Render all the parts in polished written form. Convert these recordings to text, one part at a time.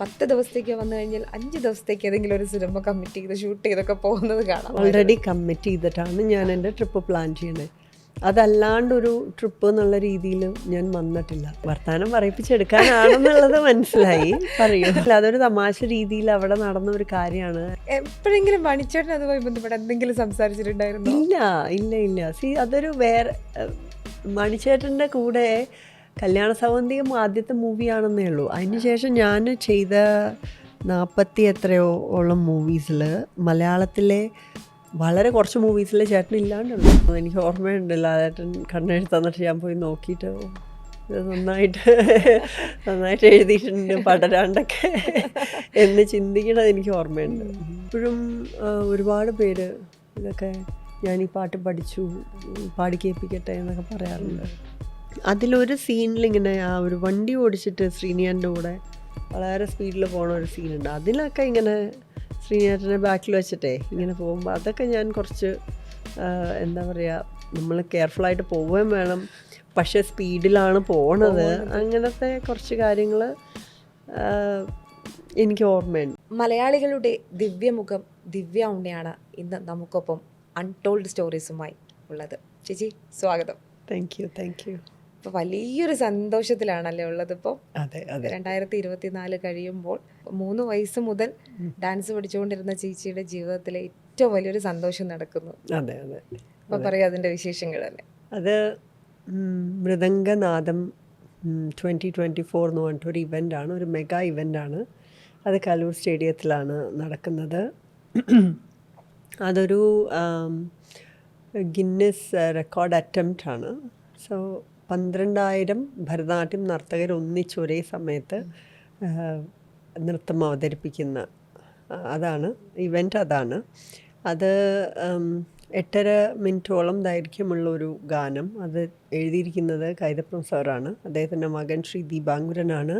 10 ദിവസത്തേക്ക് വന്നു കഴിഞ്ഞാൽ 5 ദിവസത്തേക്ക് ഏതെങ്കിലും ഒരു സിനിമ കമ്മിറ്റ് ചെയ്ത് ഷൂട്ട് ചെയ്തൊക്കെ പോകുന്നത് കാണാം. ഓൾറെഡി കമ്മിറ്റ് ചെയ്തിട്ടാണ് ഞാൻ എൻ്റെ ട്രിപ്പ് പ്ലാൻ ചെയ്യണത്. അതല്ലാണ്ടൊരു ട്രിപ്പ് എന്നുള്ള രീതിയിൽ ഞാൻ വന്നിട്ടില്ല. വർത്തമാനം പറയിപ്പിച്ചെടുക്കാനാണെന്നുള്ളത് മനസ്സിലായി, പറയൂ. അതൊരു തമാശ രീതിയിൽ അവിടെ നടന്ന ഒരു കാര്യമാണ്. എപ്പോഴെങ്കിലും മണിച്ചേട്ടൻ അതുമായി ബന്ധപ്പെട്ട് എന്തെങ്കിലും സംസാരിച്ചിട്ടുണ്ടായിരുന്നു? ഇല്ല ഇല്ല ഇല്ല സി അതൊരു വേറെ മണിച്ചേട്ടൻ്റെ കൂടെ കല്യാണ സൗന്ദര്യം ആദ്യത്തെ മൂവിയാണെന്നേ ഉള്ളൂ. അതിനുശേഷം ഞാൻ ചെയ്ത 40 എത്രയോളം മൂവീസിൽ മലയാളത്തിലെ വളരെ കുറച്ച് മൂവീസിൽ ചേട്ടൻ ഇല്ലാണ്ടുള്ളൂ. എനിക്ക് ഓർമ്മയുണ്ടല്ലോ, ചേട്ടൻ കണ്ണെഴുത്ത് തന്നിട്ട് ഞാൻ പോയി നോക്കിയിട്ട് ഇത് നന്നായിട്ട് എഴുതിയിട്ടുണ്ട് പടരാണ്ടൊക്കെ എന്ന് ചിന്തിക്കണത് എനിക്ക് ഓർമ്മയുണ്ട്. ഇപ്പോഴും ഒരുപാട് പേര് ഇതൊക്കെ ഞാൻ ഈ പാട്ട് പഠിച്ചു, പാടി കേൾപ്പിക്കട്ടെ എന്നൊക്കെ പറയാറുണ്ട്. അതിലൊരു സീനിലിങ്ങനെ ആ ഒരു വണ്ടി ഓടിച്ചിട്ട് ശ്രീനിയാൻ്റെ കൂടെ വളരെ സ്പീഡിൽ പോണ ഒരു സീനുണ്ട്. അതിലൊക്കെ ഇങ്ങനെ ശ്രീനിയേട്ടനെ ബാക്കിൽ വെച്ചിട്ടേ ഇങ്ങനെ പോകുമ്പോൾ അതൊക്കെ ഞാൻ കുറച്ച് എന്താ പറയുക, നമ്മൾ കെയർഫുള്ളായിട്ട് പോവുകയും വേണം, പക്ഷേ സ്പീഡിലാണ് പോണത്. അങ്ങനത്തെ കുറച്ച് കാര്യങ്ങൾ എനിക്ക് ഓർമ്മയുണ്ട്. മലയാളികളുടെ ദിവ്യമുഖം ദിവ്യ ഉണ്ണിയാണ് ഇന്ന് നമുക്കൊപ്പം അൺടോൾഡ് സ്റ്റോറീസുമായി ഉള്ളത്. ചേച്ചി സ്വാഗതം. Thank you. ഇപ്പോൾ വലിയൊരു സന്തോഷത്തിലാണല്ലേ ഉള്ളത് ഇപ്പോൾ? അതെ 2024 കഴിയുമ്പോൾ 3 വയസ്സ് മുതൽ ഡാൻസ് പഠിച്ചുകൊണ്ടിരുന്ന ചേച്ചിയുടെ ജീവിതത്തിലെ ഏറ്റവും വലിയൊരു സന്തോഷം നടക്കുന്നു. അതെ അപ്പോൾ പറയൂ അതിൻ്റെ വിശേഷങ്ങൾ തന്നെ. അത് മൃദംഗനാദം 2024 എന്ന് പറഞ്ഞിട്ടൊരു ഇവൻ്റാണ്, ഒരു മെഗാ ഇവൻ്റാണ്. അത് കലൂർ സ്റ്റേഡിയത്തിലാണ് നടക്കുന്നത്. അതൊരു ഗിന്നസ് റെക്കോർഡ് അറ്റംപ്റ്റ് ആണ്. സോ 12,000 ഭരതനാട്യം നർത്തകർ ഒന്നിച്ച് ഒരേ സമയത്ത് നൃത്തം അവതരിപ്പിക്കുന്ന അതാണ് ഇവൻ്റ്. അത് 8.5 മിനിറ്റോളം ദൈർഘ്യമുള്ളൊരു ഗാനം. അത് എഴുതിയിരിക്കുന്നത് കൈതപ്രം സാറാണ്. അദ്ദേഹത്തിൻ്റെ മകൻ ശ്രീ ദീപാങ്കുരനാണ്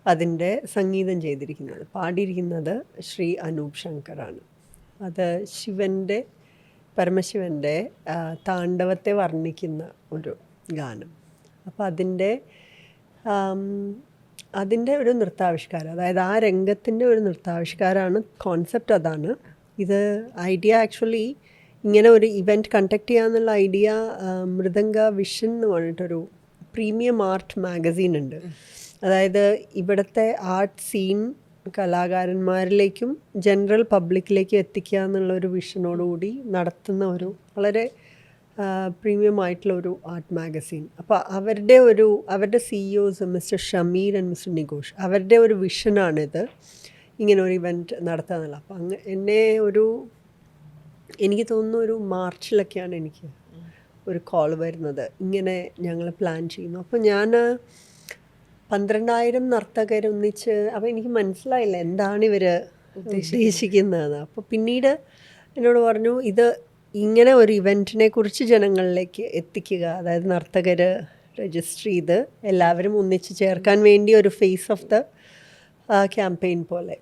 അതിൻ്റെ സംഗീതം ചെയ്തിരിക്കുന്നത്. പാടിയിരിക്കുന്നത് ശ്രീ അനൂപ് ശങ്കറാണ്. അത് പരമശിവൻ്റെ താണ്ഡവത്തെ വർണ്ണിക്കുന്ന ഒരു ഗാനം. അപ്പോൾ അതിൻ്റെ ഒരു നൃത്താവിഷ്കാരം, അതായത് ആ രംഗത്തിൻ്റെ ഒരു നൃത്താവിഷ്കാരമാണ്. കോൺസെപ്റ്റ് അതാണ്. ഇത് ഐഡിയ ആക്ച്വലി ഇങ്ങനെ ഒരു ഇവൻറ്റ് കണ്ടക്ട് ചെയ്യാന്നുള്ള ഐഡിയ മൃദംഗ വിഷൻ എന്ന് പറഞ്ഞിട്ടൊരു പ്രീമിയം ആർട്ട് മാഗസീൻ ഉണ്ട്. അതായത് ഇവിടുത്തെ ആർട്ട് സീൻ കലാകാരന്മാരിലേക്കും ജനറൽ പബ്ലിക്കിലേക്കും എത്തിക്കുക എന്നുള്ളൊരു വിഷനോടുകൂടി നടത്തുന്ന ഒരു വളരെ പ്രീമിയം ആയിട്ടുള്ള ഒരു ആർട്ട് മാഗസീൻ. അപ്പോൾ അവരുടെ CEOs mister Shameer and mister Nigosh, അവരുടെ ഒരു വിഷനാണിത്, ഇങ്ങനെ ഒരു ഇവൻറ്റ് നടത്തുക എന്നുള്ളത്. അപ്പോൾ എനിക്ക് തോന്നുന്നു ഒരു മാർച്ചിലൊക്കെയാണ് എനിക്ക് ഒരു കോൾ വരുന്നത്, ഇങ്ങനെ ഞങ്ങൾ പ്ലാൻ ചെയ്യുന്നു. അപ്പോൾ ഞാൻ 12,000 നർത്തകരൊന്നിച്ച്, അപ്പോൾ എനിക്ക് മനസ്സിലായില്ല എന്താണ് ഇവർ ഉദ്ദേശിക്കുന്നത്. അപ്പോൾ പിന്നീട് എന്നോട് പറഞ്ഞു, ഇത് ഇങ്ങനെ ഒരു ഇവൻറ്റിനെ കുറിച്ച് ജനങ്ങളിലേക്ക് എത്തിക്കുക, അതായത് നർത്തകർ രജിസ്റ്റർ ചെയ്ത് എല്ലാവരും ഒന്നിച്ച് ചേർക്കാൻ വേണ്ടി ഒരു ഫേസ് ഓഫ് ദ ക്യാമ്പയിൻ പോലെ.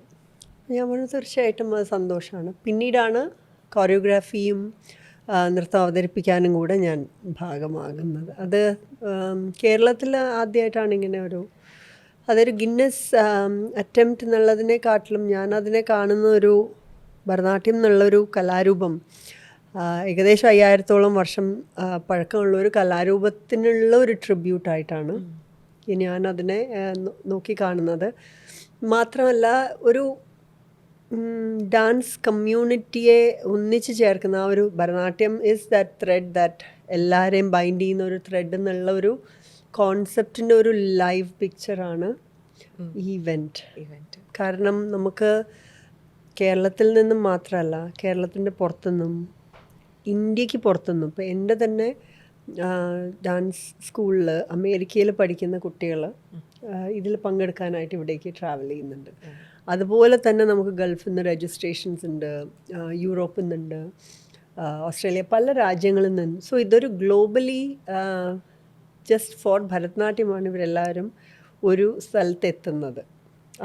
ഞാൻ പറഞ്ഞു തീർച്ചയായിട്ടും അത് സന്തോഷമാണ്. പിന്നീടാണ് കൊറിയോഗ്രാഫിയും നൃത്തം അവതരിപ്പിക്കാനും കൂടെ ഞാൻ ഭാഗമാകുന്നത്. അത് കേരളത്തിൽ ആദ്യമായിട്ടാണ് ഇങ്ങനെ അതൊരു ഗിന്നസ് അറ്റംപ്റ്റ് എന്നുള്ളതിനെക്കാട്ടിലും ഞാൻ അതിനെ കാണുന്ന ഒരു ഭരതനാട്യം എന്നുള്ളൊരു കലാരൂപം ഏകദേശം 5000-ഓളം വർഷം പഴക്കമുള്ള ഒരു കലാരൂപത്തിനുള്ള ഒരു ട്രിബ്യൂട്ടായിട്ടാണ് ഞാനതിനെ നോക്കി കാണുന്നത്. മാത്രമല്ല ഒരു ഡാൻസ് കമ്മ്യൂണിറ്റിയെ ഒന്നിച്ച് ചേർക്കുന്ന ആ ഒരു Bharatanatyam is that thread that എല്ലാവരെയും ബൈൻഡ് ചെയ്യുന്ന ഒരു ത്രെഡ് എന്നുള്ള ഒരു കോൺസെപ്റ്റിൻ്റെ ഒരു ലൈവ് പിക്ചറാണ് ഈ ഇവൻറ്റ്. കാരണം നമുക്ക് കേരളത്തിൽ നിന്നും മാത്രമല്ല, കേരളത്തിൻ്റെ പുറത്തുനിന്നും ഇന്ത്യക്ക് പുറത്തുനിന്നും, ഇപ്പോൾ എൻ്റെ തന്നെ ഡാൻസ് സ്കൂളിൽ അമേരിക്കയിൽ പഠിക്കുന്ന കുട്ടികൾ ഇതിൽ പങ്കെടുക്കാനായിട്ട് ഇവിടേക്ക് ട്രാവൽ ചെയ്യുന്നുണ്ട്. അതുപോലെ തന്നെ നമുക്ക് ഗൾഫിൽ നിന്ന് രജിസ്ട്രേഷൻസ് ഉണ്ട്, യൂറോപ്പിൽ നിന്നുണ്ട്, ഓസ്ട്രേലിയ, പല രാജ്യങ്ങളിൽ നിന്ന്. സോ ഇതൊരു ഗ്ലോബലി ജസ്റ്റ് ഫോർ ഭരതനാട്യമാണ് ഇവരെല്ലാവരും ഒരു സ്ഥലത്തെത്തുന്നത്.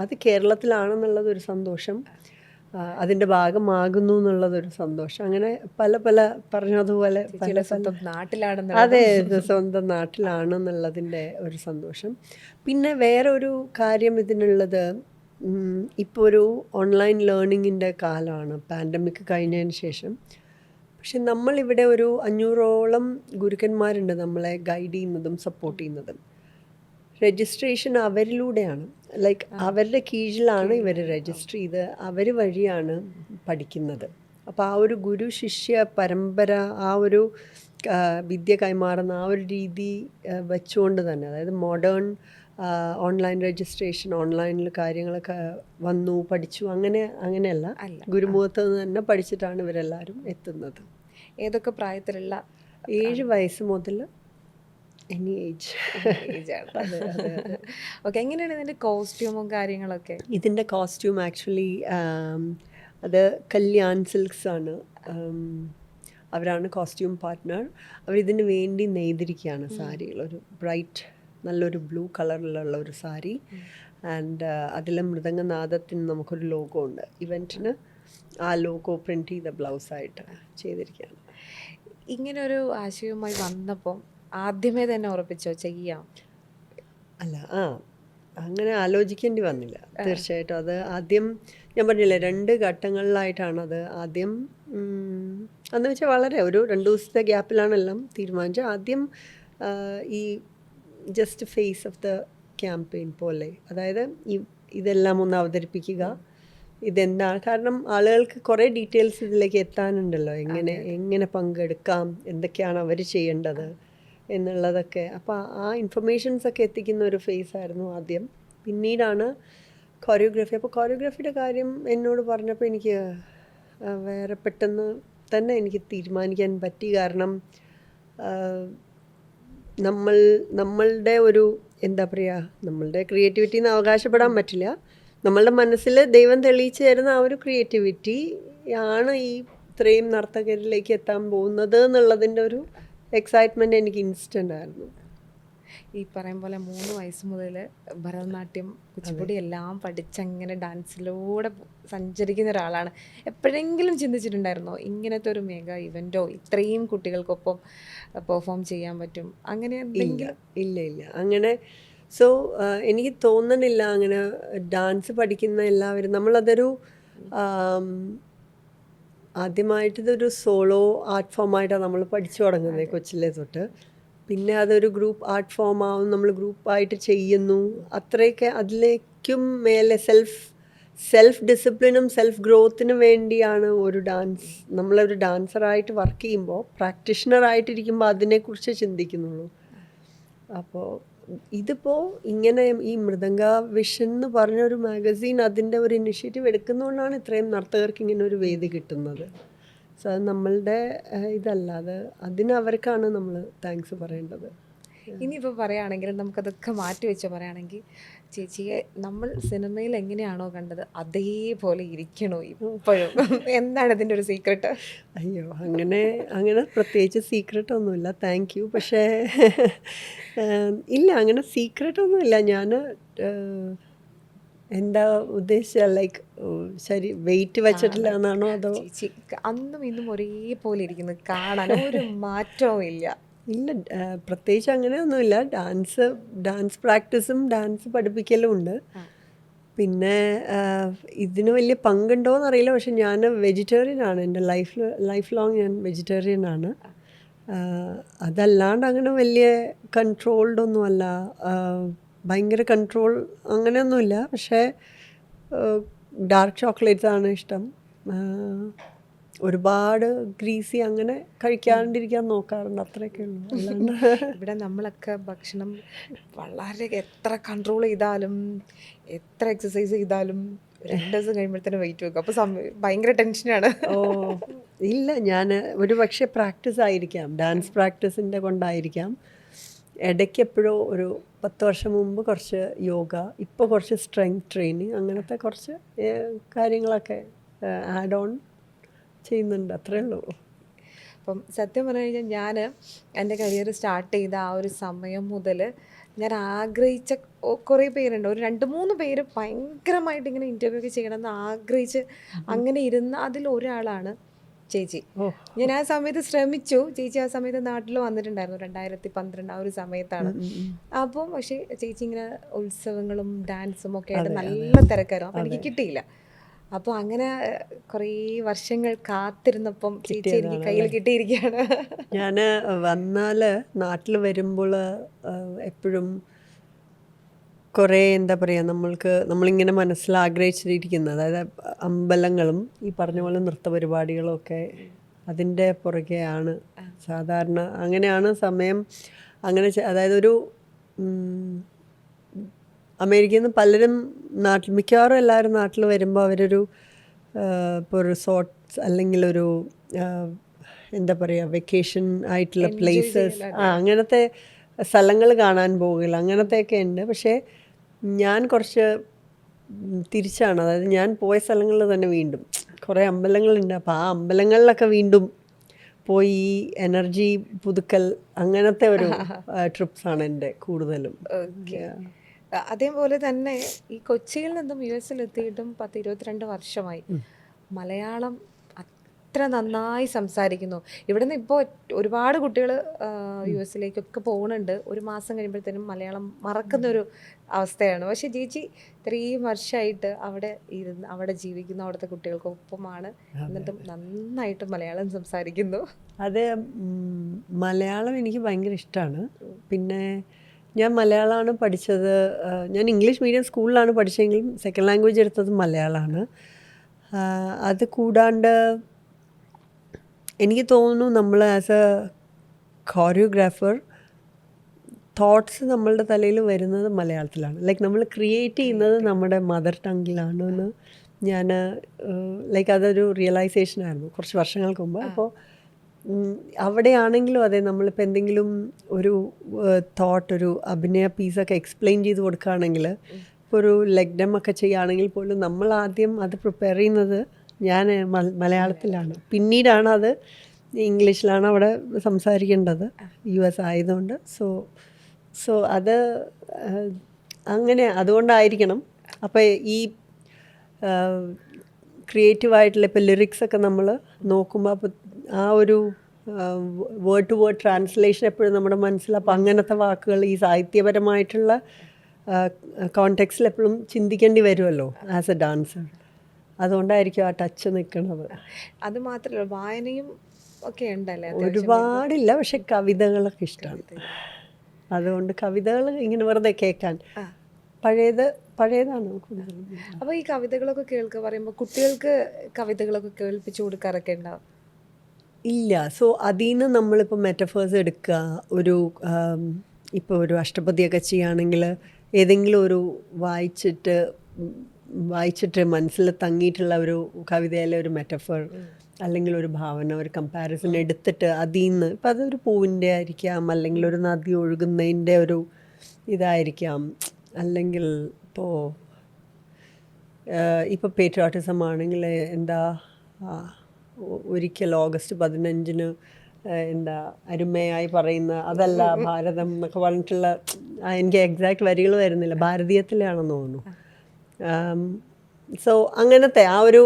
അത് കേരളത്തിലാണെന്നുള്ളതൊരു സന്തോഷം, അതിൻ്റെ ഭാഗമാകുന്നു എന്നുള്ളതൊരു സന്തോഷം. അങ്ങനെ പല പറഞ്ഞതുപോലെ അതെ, സ്വന്തം നാട്ടിലാണെന്നുള്ളതിൻ്റെ ഒരു സന്തോഷം. പിന്നെ വേറെ ഒരു കാര്യം ഇതിനുള്ളത്, ഇപ്പോൾ ഒരു ഓൺലൈൻ ലേണിങ്ങിൻ്റെ കാലമാണ് പാൻഡമിക് കഴിഞ്ഞതിന് ശേഷം. പക്ഷെ നമ്മളിവിടെ ഒരു 500ഓളം ഗുരുക്കന്മാരുണ്ട് നമ്മളെ ഗൈഡ് ചെയ്യുന്നതും സപ്പോർട്ട് ചെയ്യുന്നതും. രജിസ്ട്രേഷൻ അവരിലൂടെയാണ്, ലൈക്ക് അവരുടെ കീഴിലാണ് ഇവർ രജിസ്റ്റർ ചെയ്ത് അവർ വഴിയാണ് പഠിക്കുന്നത്. അപ്പോൾ ആ ഒരു ഗുരു ശിഷ്യ പരമ്പര, ആ ഒരു വിദ്യ കൈമാറുന്ന ആ ഒരു രീതി വെച്ചുകൊണ്ട് തന്നെ, അതായത് മോഡേൺ ഓൺലൈൻ രജിസ്ട്രേഷൻ, ഓൺലൈനിൽ കാര്യങ്ങളൊക്കെ വന്നു പഠിച്ചു, അങ്ങനെയല്ല, ഗുരുമുഖത്ത് നിന്ന് തന്നെ പഠിച്ചിട്ടാണ് ഇവരെല്ലാവരും എത്തുന്നത്. ഏതൊക്കെ പ്രായത്തിലുള്ള? 7 വയസ്സ് മുതൽ എനി ഏജ് ആണ്. ഓക്കെ, എങ്ങനെയാണ് ഇതിൻ്റെ കോസ്റ്റ്യൂമും കാര്യങ്ങളൊക്കെ? ഇതിൻ്റെ കോസ്റ്റ്യൂം ആക്ച്വലി അത് കല്യാൺ സിൽക്സ് ആണ്, അവരാണ് കോസ്റ്റ്യൂം പാർട്ട്ണർ. അവരിതിന് വേണ്ടി നെയ്തിരിക്കുകയാണ് സാരികൾ. ഒരു ബ്രൈറ്റ് നല്ലൊരു ബ്ലൂ കളറിലുള്ള ഒരു സാരി, ആൻഡ് അതിൽ മൃദംഗനാദത്തിന് നമുക്കൊരു ലോഗോ ഉണ്ട്. ഇവൻറ്റിന് ആ ലോഗോ പ്രിൻറ്റ് ചെയ്ത ബ്ലൗസായിട്ട് ചെയ്തിരിക്കുകയാണ്. ഇങ്ങനെ ഒരു ആശയവുമായി വന്നപ്പം ആദ്യമേ തന്നെ ഉറപ്പിച്ചോ ചെയ്യാം? അല്ല, അങ്ങനെ ആലോചിക്കേണ്ടി വന്നില്ല. തീർച്ചയായിട്ടും അത് ആദ്യം ഞാൻ പറഞ്ഞില്ലേ 2 ഘട്ടങ്ങളിലായിട്ടാണത്. ആദ്യം എന്ന് വെച്ചാൽ വളരെ ഒരു 2 ദിവസത്തെ ഗ്യാപ്പിലാണ് എല്ലാം തീരുമാനിച്ചത്. ആദ്യം ഈ just phase of the campaign പോലെ, അതായത് ഇതെല്ലാം ഒന്ന് അവതരിപ്പിക്കുക, ഇതെന്താണ്, കാരണം ആളുകൾക്ക് കുറേ ഡീറ്റെയിൽസ് ഇതിലേക്ക് എത്താനുണ്ടല്ലോ, എങ്ങനെ പങ്കെടുക്കാം, എന്തൊക്കെയാണ് അവർ ചെയ്യേണ്ടത് എന്നുള്ളതൊക്കെ. അപ്പോൾ ആ ഇൻഫർമേഷൻസൊക്കെ എത്തിക്കുന്ന ഒരു ഫേസ് ആയിരുന്നു ആദ്യം. പിന്നീടാണ് കൊറിയോഗ്രാഫി. അപ്പോൾ കൊറിയോഗ്രാഫിയുടെ കാര്യം എന്നോട് പറഞ്ഞപ്പോൾ എനിക്ക് വേറെ പെട്ടെന്ന് തന്നെ എനിക്ക് തീരുമാനിക്കാൻ പറ്റി. കാരണം നമ്മളുടെ ഒരു എന്താ പറയുക, നമ്മളുടെ ക്രിയേറ്റിവിറ്റിന്ന് അവകാശപ്പെടാൻ പറ്റില്ല. നമ്മളുടെ മനസ്സിൽ ദൈവം തെളിയിച്ചു തരുന്ന ആ ഒരു ക്രിയേറ്റിവിറ്റി ആണ് ഈ ഇത്രയും നർത്തകരിലേക്ക് എത്താൻ പോകുന്നത് എന്നുള്ളതിൻ്റെ ഒരു എക്സൈറ്റ്മെൻറ്റ് എനിക്ക് ഇൻസ്റ്റൻ്റ് ആയിരുന്നു. ഈ പറയും പോലെ 3 വയസ്സ് മുതൽ ഭരതനാട്യം, കുച്ചിപ്പുടി എല്ലാം പഠിച്ചങ്ങനെ ഡാൻസിലൂടെ സഞ്ചരിക്കുന്ന ഒരാളാണ്. എപ്പോഴെങ്കിലും ചിന്തിച്ചിട്ടുണ്ടായിരുന്നോ ഇങ്ങനത്തെ ഒരു മെഗാ ഇവൻറ്റോ ഇത്രയും കുട്ടികൾക്കൊപ്പം പെർഫോം ചെയ്യാൻ പറ്റും, അങ്ങനെ എന്തെങ്കിലും? ഇല്ല അങ്ങനെ. സോ എനിക്ക് തോന്നണില്ല അങ്ങനെ ഡാൻസ് പഠിക്കുന്ന എല്ലാവരും, നമ്മളതൊരു ആദ്യമായിട്ട് ഇതൊരു സോളോ ആർട്ട് ഫോമായിട്ടാണ് നമ്മൾ പഠിച്ചു തുടങ്ങുന്നത് കൊച്ചിലെ തൊട്ട്. പിന്നെ അതൊരു ഗ്രൂപ്പ് ആർട്ട് ഫോം ആവും, നമ്മൾ ഗ്രൂപ്പായിട്ട് ചെയ്യുന്നു, അത്രയൊക്കെ. അതിലേക്കും മേലെ സെൽഫ് ഡിസിപ്ലിനും സെൽഫ് ഗ്രോത്തിനും വേണ്ടിയാണ് ഒരു ഡാൻസ്. നമ്മളൊരു ഡാൻസറായിട്ട് വർക്ക് ചെയ്യുമ്പോൾ, പ്രാക്ടീഷണറായിട്ടിരിക്കുമ്പോൾ അതിനെക്കുറിച്ച് ചിന്തിക്കുന്നുള്ളൂ. അപ്പോൾ ഇതിപ്പോൾ ഇങ്ങനെ ഈ മൃദംഗ വിഷൻ എന്ന് പറഞ്ഞൊരു മാഗസീൻ അതിൻ്റെ ഒരു ഇനിഷ്യേറ്റീവ് എടുക്കുന്നതുകൊണ്ടാണ് ഇത്രയും നർത്തകർക്ക് ഇങ്ങനെ ഒരു വേദി കിട്ടുന്നത്. സോ അത് നമ്മളുടെ ഇതല്ല, അതിന് അവർക്കാണ് നമ്മൾ താങ്ക്സ് പറയേണ്ടത്. ഇനിയിപ്പോൾ പറയുകയാണെങ്കിൽ നമുക്കതൊക്കെ മാറ്റി വെച്ച് പറയുകയാണെങ്കിൽ, ചേച്ചിയെ നമ്മൾ സിനിമയിൽ എങ്ങനെയാണോ കണ്ടത് അതേപോലെ ഇരിക്കണോ ഇപ്പോഴും? എന്താണ് ഇതിൻ്റെ ഒരു സീക്രട്ട്? അയ്യോ, അങ്ങനെ പ്രത്യേകിച്ച് സീക്രട്ട് ഒന്നുമില്ല. Thank you. പക്ഷേ ഇല്ല, അങ്ങനെ സീക്രട്ടൊന്നുമില്ല. ഞാൻ എന്താ ഉദ്ദേശിച്ച, ലൈക്ക് ശരി വെയിറ്റ് വെച്ചിട്ടില്ല എന്നാണോ? അതോ ചേച്ചി അന്നും ഇന്നും ഒരേപോലെ ഇരിക്കുന്നു, കാണാൻ ഒരു മാറ്റവും ഇല്ല? ഇല്ല, പ്രത്യേകിച്ച് അങ്ങനെയൊന്നുമില്ല. ഡാൻസ് പ്രാക്ടീസും ഡാൻസ് പഠിപ്പിക്കലും ഉണ്ട്. പിന്നെ ഇതിന് വലിയ പങ്കുണ്ടോയെന്ന് അറിയില്ല. പക്ഷെ ഞാൻ വെജിറ്റേറിയനാണ്. എൻ്റെ ലൈഫ് ലോങ് ഞാൻ വെജിറ്റേറിയനാണ്. അതല്ലാണ്ട് അങ്ങനെ വലിയ കൺട്രോൾഡൊന്നുമല്ല, ഭയങ്കര കൺട്രോൾ അങ്ങനെയൊന്നുമില്ല. പക്ഷേ ഡാർക്ക് ചോക്ലേറ്റ്സ് ആണ് ഇഷ്ടം. ഒരുപാട് ഗ്രീസി അങ്ങനെ കഴിക്കാണ്ടിരിക്കാൻ നോക്കാറുണ്ട്, അത്രയൊക്കെ ഉള്ളൂ. അല്ലാണ്ട് ഇവിടെ നമ്മളൊക്കെ ഭക്ഷണം വളരെ എത്ര കൺട്രോൾ ചെയ്താലും എത്ര എക്സസൈസ് ചെയ്താലും 2 ദിവസം കഴിയുമ്പോഴത്തേനും വെയിറ്റ് വെക്കും. അപ്പോൾ ഭയങ്കര ടെൻഷനാണ്. ഇല്ല, ഞാൻ ഒരു പക്ഷേ പ്രാക്ടീസ് ആയിരിക്കാം, ഡാൻസ് പ്രാക്ടീസിൻ്റെ കൊണ്ടായിരിക്കാം. ഇടയ്ക്ക് എപ്പോഴോ ഒരു 10 വർഷം മുമ്പ് കുറച്ച് യോഗ, ഇപ്പോൾ കുറച്ച് സ്ട്രെങ്ത് ട്രെയിനിങ്, അങ്ങനത്തെ കുറച്ച് കാര്യങ്ങളൊക്കെ ആഡ് ഓൺ ചെയ്യുന്നുണ്ട്, അത്രേ ഉള്ളൂ. അപ്പം സത്യം പറഞ്ഞു കഴിഞ്ഞാൽ ഞാൻ എൻ്റെ കരിയർ സ്റ്റാർട്ട് ചെയ്ത ആ ഒരു സമയം മുതൽ ഞാൻ ആഗ്രഹിച്ച കുറേ പേരുണ്ട്. ഒരു 2-3 പേര് ഭയങ്കരമായിട്ട് ഇങ്ങനെ ഇൻ്റർവ്യൂ ഒക്കെ ചെയ്യണമെന്ന് ആഗ്രഹിച്ച് അങ്ങനെ ഇരുന്ന അതിലൊരാളാണ് ചേച്ചി. ഓ. ഞാൻ ആ സമയത്ത് ശ്രമിച്ചു. ചേച്ചി ആ സമയത്ത് നാട്ടിൽ വന്നിട്ടുണ്ടായിരുന്നു 2012 ആ ഒരു സമയത്താണ്. അപ്പം പക്ഷേ ചേച്ചി ഇങ്ങനെ ഉത്സവങ്ങളും ഡാൻസും ഒക്കെ ആയിട്ട് നല്ല തിരക്കായിരുന്നു. അപ്പം എനിക്ക് കിട്ടിയില്ല. അപ്പോൾ അങ്ങനെ കുറേ വർഷങ്ങൾ കാത്തിരുന്നപ്പം ചേച്ചി എനിക്ക് കയ്യിൽ കിട്ടിയിരിക്കുകയാണ്. ഞാൻ വന്നാൽ നാട്ടിൽ വരുമ്പോൾ എപ്പോഴും കുറേ എന്താ പറയുക, നമ്മളിങ്ങനെ മനസ്സിൽ ആഗ്രഹിച്ചിരിക്കുന്നത്, അതായത് അമ്പലങ്ങളും ഈ പറഞ്ഞ പോലെ നൃത്ത പരിപാടികളും ഒക്കെ അതിൻ്റെ പുറകെയാണ് സാധാരണ. അങ്ങനെയാണ് സമയം. അങ്ങനെ അതായത് ഒരു അമേരിക്കയിൽ നിന്ന് പലരും മിക്കവാറും എല്ലാവരും നാട്ടിൽ വരുമ്പോൾ അവരൊരു ഇപ്പോൾ റിസോർട്ട്സ് അല്ലെങ്കിൽ ഒരു എന്താ പറയുക വെക്കേഷൻ ആയിട്ടുള്ള പ്ലേസസ്, അങ്ങനത്തെ സ്ഥലങ്ങൾ കാണാൻ പോകില്ല, അങ്ങനത്തെയൊക്കെ ഉണ്ട്. പക്ഷേ ഞാൻ കുറച്ച് തിരിച്ചാണ്. അതായത് ഞാൻ പോയ സ്ഥലങ്ങളിൽ തന്നെ വീണ്ടും കുറേ അമ്പലങ്ങളുണ്ട്. അപ്പോൾ ആ അമ്പലങ്ങളിലൊക്കെ വീണ്ടും പോയി ഈ എനർജി പുതുക്കൽ അങ്ങനത്തെ ഒരു ട്രിപ്സാണ് എൻ്റെ കൂടുതലും. അതേപോലെ തന്നെ ഈ കൊച്ചിയിൽ നിന്നും US എത്തിയിട്ടും 10-22 വർഷമായി. മലയാളം അത്ര നന്നായി സംസാരിക്കുന്നു. ഇവിടെ നിന്ന് ഇപ്പോൾ ഒരുപാട് കുട്ടികൾ US പോകുന്നുണ്ട്. ഒരു മാസം കഴിയുമ്പോഴത്തേനും മലയാളം മറക്കുന്നൊരു അവസ്ഥയാണ്. പക്ഷേ ചേച്ചി ഇത്രയും വർഷമായിട്ട് അവിടെ ജീവിക്കുന്ന അവിടുത്തെ കുട്ടികൾക്കൊപ്പമാണ്. എന്നിട്ടും നന്നായിട്ട് മലയാളം സംസാരിക്കുന്നു. അത് മലയാളം എനിക്ക് ഭയങ്കര ഇഷ്ടമാണ്. പിന്നെ ഞാൻ മലയാളമാണ് പഠിച്ചത്. ഞാൻ ഇംഗ്ലീഷ് മീഡിയം സ്കൂളിലാണ് പഠിച്ചതെങ്കിലും സെക്കൻഡ് ലാംഗ്വേജ് എടുത്തത് മലയാളമാണ്. അത് കൂടാണ്ട് എനിക്ക് തോന്നുന്നു നമ്മൾ ആസ് എ കോറിയോഗ്രാഫർ തോട്ട്സ് നമ്മളുടെ തലയിൽ വരുന്നത് മലയാളത്തിലാണ്. ലൈക്ക് നമ്മൾ ക്രിയേറ്റ് ചെയ്യുന്നത് നമ്മുടെ മദർ ടങ്ങിലാണെന്ന് ഞാൻ അതൊരു റിയലൈസേഷനായിരുന്നു കുറച്ച് വർഷങ്ങൾക്ക് മുമ്പ്. അപ്പോൾ അവിടെയാണെങ്കിലും അതെ, നമ്മളിപ്പോൾ എന്തെങ്കിലും ഒരു ഒരു അഭിനയ പീസൊക്കെ എക്സ്പ്ലെയിൻ ചെയ്ത് കൊടുക്കുകയാണെങ്കിൽ, ഇപ്പോൾ ഒരു ലെഗ് ഡം ഒക്കെ ചെയ്യുകയാണെങ്കിൽ പോലും നമ്മൾ ആദ്യം അത് പ്രിപ്പയർ ചെയ്യുന്നത് ഞാൻ മലയാളത്തിലാണ്. പിന്നീടാണ് അത് ഇംഗ്ലീഷിലാണ് അവിടെ സംസാരിക്കേണ്ടത്, US ആയതുകൊണ്ട്. സോ അത് അങ്ങനെ അതുകൊണ്ടായിരിക്കണം. അപ്പോൾ ഈ ക്രിയേറ്റീവായിട്ടുള്ള ഇപ്പോൾ ലിറിക്സൊക്കെ നമ്മൾ നോക്കുമ്പോൾ അപ്പോൾ ആ ഒരു വേർഡ് ടു വേർഡ് ട്രാൻസ്ലേഷൻ എപ്പോഴും നമ്മുടെ മനസ്സിൽ. അപ്പോൾ അങ്ങനത്തെ വാക്കുകൾ ഈ സാഹിത്യപരമായിട്ടുള്ള കോണ്ടെക്സ്റ്റിൽ എപ്പോഴും ചിന്തിക്കേണ്ടി വരുമല്ലോ ആസ് എ ഡാൻസർ. അതുകൊണ്ടായിരിക്കും ആ ടച്ച് നിൽക്കുന്നത്. അത് മാത്രമല്ല വായനയും ഒക്കെ ഉണ്ടല്ലേ? ഒരുപാടില്ല, പക്ഷെ കവിതകളൊക്കെ ഇഷ്ടമാണ്. അതുകൊണ്ട് കവിതകൾ ഇങ്ങനെ വെറുതെ കേൾക്കാൻ പഴയതാണ് കൂടുതൽ. അപ്പോൾ ഈ കവിതകളൊക്കെ കേൾക്കുക പറയുമ്പോൾ കുട്ടികൾക്ക് കവിതകളൊക്കെ കേൾപ്പിച്ചു കൊടുക്കാറൊക്കെ ഉണ്ടാവും? ഇല്ല. സോ അതിൽ നിന്ന് നമ്മളിപ്പോൾ മെറ്റഫേഴ്സ് എടുക്കുക, ഇപ്പോൾ ഒരു അഷ്ടപതിയൊക്കെ ചെയ്യുകയാണെങ്കിൽ ഏതെങ്കിലും ഒരു വായിച്ചിട്ട് മനസ്സിൽ തങ്ങിയിട്ടുള്ള ഒരു കവിതയിലെ ഒരു മെറ്റഫർ അല്ലെങ്കിൽ ഒരു ഭാവന, ഒരു കമ്പാരിസൺ എടുത്തിട്ട് അതിൽ നിന്ന്, ഇപ്പം അതൊരു പൂവിൻ്റെ ആയിരിക്കാം, അല്ലെങ്കിൽ ഒരു നദി ഒഴുകുന്നതിൻ്റെ ഒരു ഇതായിരിക്കാം, അല്ലെങ്കിൽ ഇപ്പോൾ പേട്രിയോട്ടിസം ആണെങ്കിൽ എന്താ ഒരിക്കൽ ഓഗസ്റ്റ് 15 എന്താ അരുമയായി പറയുന്ന അതല്ല ഭാരതം എന്നൊക്കെ പറഞ്ഞിട്ടുള്ള, എനിക്ക് എക്സാക്ട് വരികൾ വരുന്നില്ല, ഭാരതീയത്തിലാണെന്ന് തോന്നുന്നു. സോ അങ്ങനത്തെ ആ ഒരു